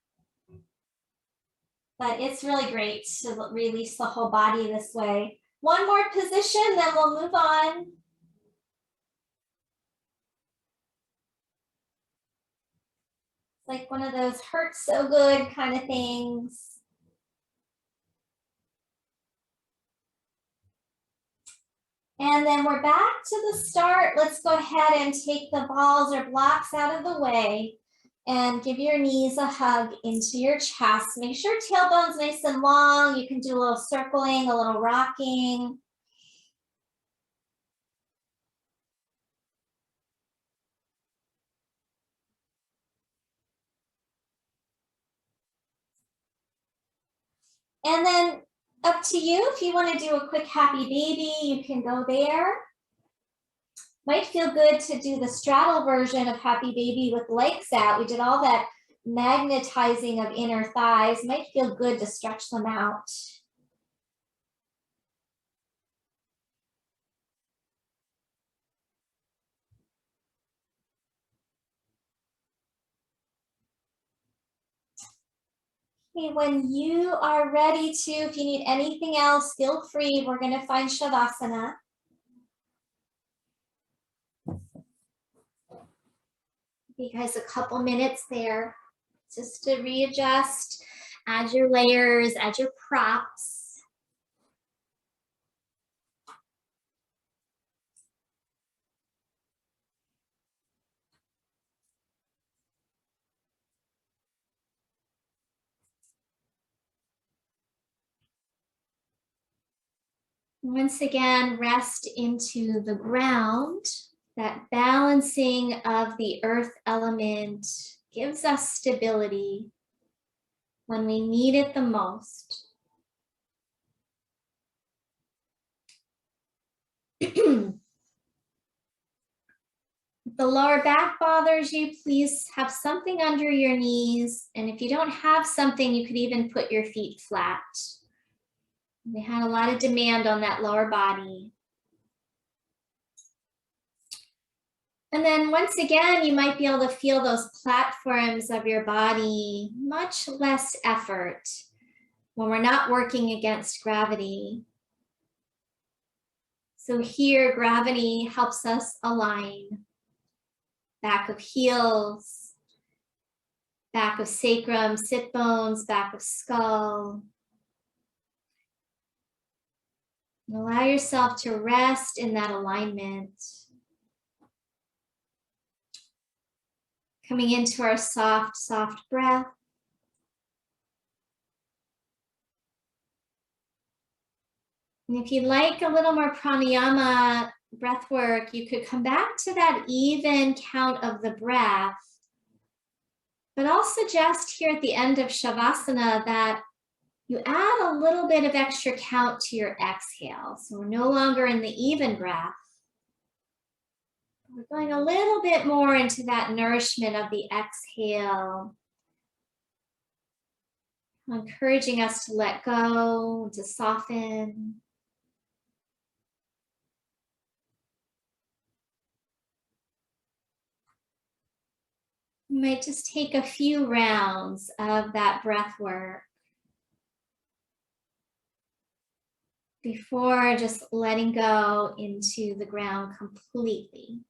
Speaker 1: But it's really great to release the whole body this way. One more position, then we'll move on. Like one of those hurts so good kind of things. And then we're back to the start. Let's go ahead and take the balls or blocks out of the way and give your knees a hug into your chest. Make sure tailbone's nice and long. You can do a little circling, a little rocking. And then up to you, if you want to do a quick happy baby, you can go there. Might feel good to do the straddle version of happy baby with legs out. We did all that magnetizing of inner thighs. Might feel good to stretch them out. Okay, when you are ready to, if you need anything else, feel free. We're going to find Shavasana. Give you guys a couple minutes there just to readjust, add your layers, add your props. Once again, rest into the ground. That balancing of the earth element gives us stability when we need it the most. If the lower back bothers you, please have something under your knees. And if you don't have something, you could even put your feet flat. We had a lot of demand on that lower body. And then once again, you might be able to feel those platforms of your body, much less effort when we're not working against gravity. So here, gravity helps us align. Back of heels, back of sacrum, sit bones, back of skull. And allow yourself to rest in that alignment. Coming into our soft, soft breath. And if you'd like a little more pranayama breath work, you could come back to that even count of the breath. But I'll suggest here at the end of Shavasana that you add a little bit of extra count to your exhale. So we're no longer in the even breath. We're going a little bit more into that nourishment of the exhale. Encouraging us to let go, to soften. You might just take a few rounds of that breath work. before just letting go into the ground completely.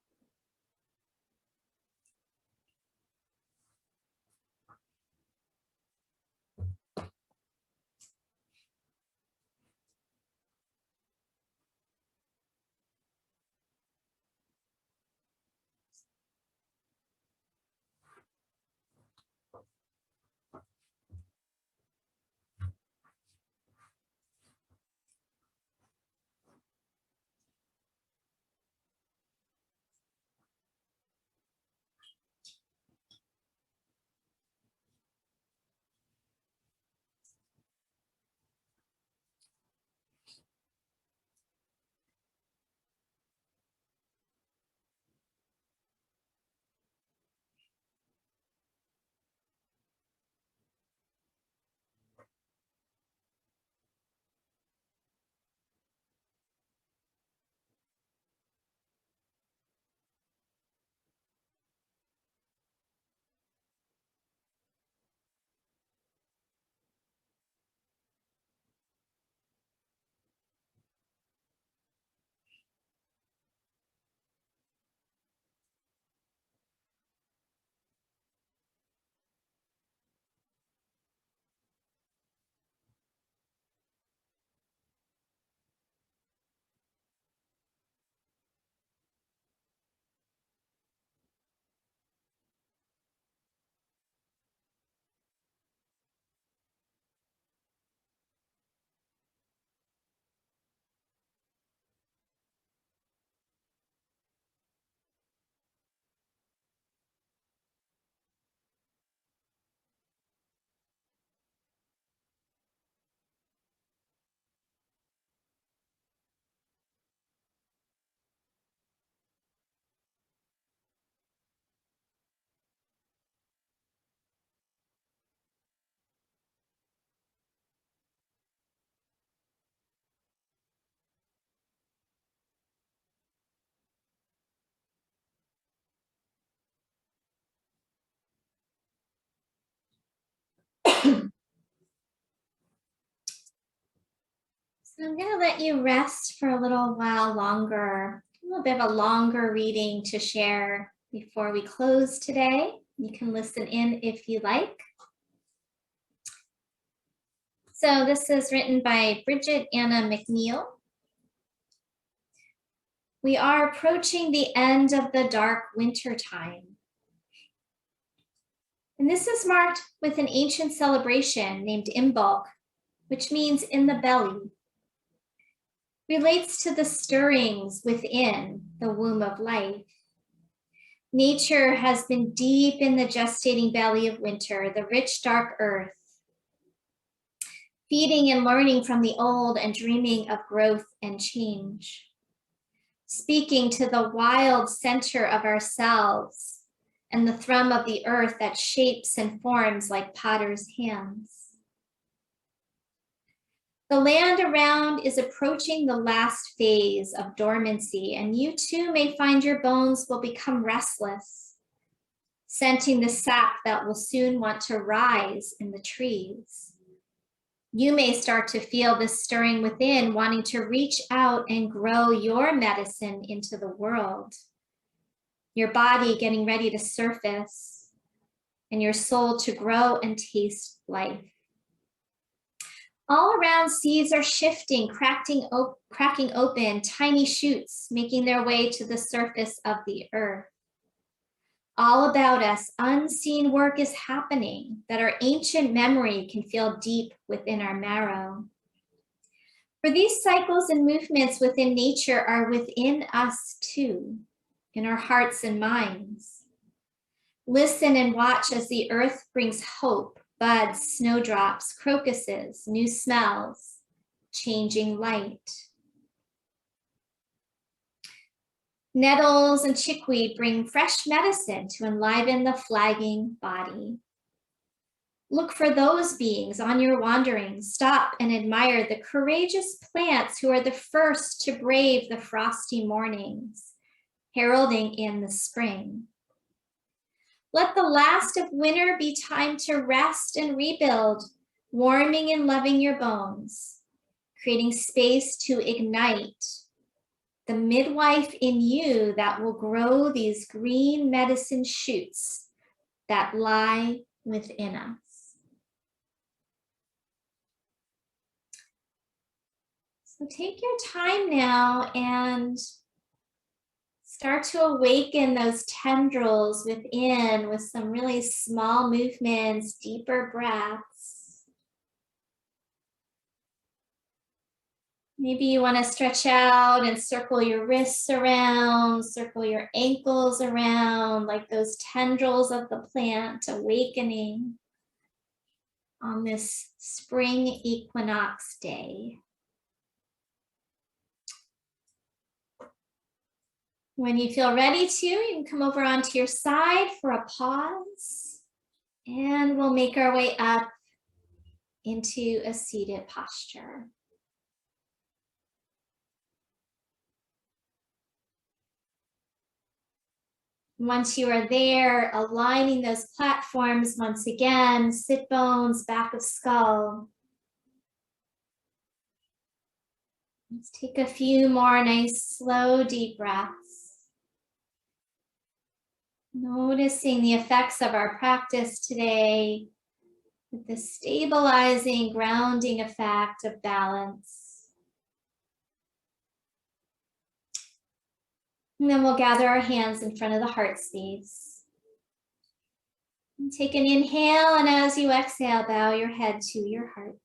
Speaker 1: So I'm going to let you rest for a little while longer, a little bit of a longer reading to share before we close today. You can listen in if you like. So this is written by Bridget Anna McNeil. We are approaching the end of the dark winter time. And this is marked with an ancient celebration named Imbolc, which means in the belly. Relates to the stirrings within the womb of life. Nature has been deep in the gestating belly of winter, the rich, dark earth, feeding and learning from the old and dreaming of growth and change. Speaking to the wild center of ourselves and the thrum of the earth that shapes and forms like potter's hands. The land around is approaching the last phase of dormancy, and you too may find your bones will become restless, scenting the sap that will soon want to rise in the trees. You may start to feel this stirring within, wanting to reach out and grow your medicine into the world. Your body getting ready to surface, and your soul to grow and taste life. All around, seeds are shifting, cracking open, tiny shoots making their way to the surface of the earth. All about us, unseen work is happening that our ancient memory can feel deep within our marrow. For these cycles and movements within nature are within us too, in our hearts and minds. Listen and watch as the earth brings hope, buds, snowdrops, crocuses, new smells, changing light. Nettles and chickweed bring fresh medicine to enliven the flagging body. Look for those beings on your wanderings. Stop and admire the courageous plants who are the first to brave the frosty mornings, heralding in the spring. Let the last of winter be time to rest and rebuild, warming and loving your bones, creating space to ignite the midwife in you that will grow these green medicine shoots that lie within us. So take your time now and start to awaken those tendrils within with some really small movements, deeper breaths. Maybe you want to stretch out and circle your wrists around, circle your ankles around, like those tendrils of the plant awakening on this spring equinox day. When you feel ready to, you can come over onto your side for a pause, and we'll make our way up into a seated posture. Once you are there, aligning those platforms once again, sit bones, back of skull. Let's take a few more nice, slow, deep breaths. Noticing the effects of our practice today with the stabilizing, grounding effect of balance. And then we'll gather our hands in front of the heart space. And take an inhale, and as you exhale, bow your head to your heart.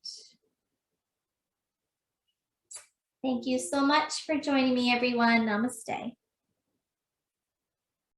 Speaker 1: Thank you so much for joining me, everyone. Namaste.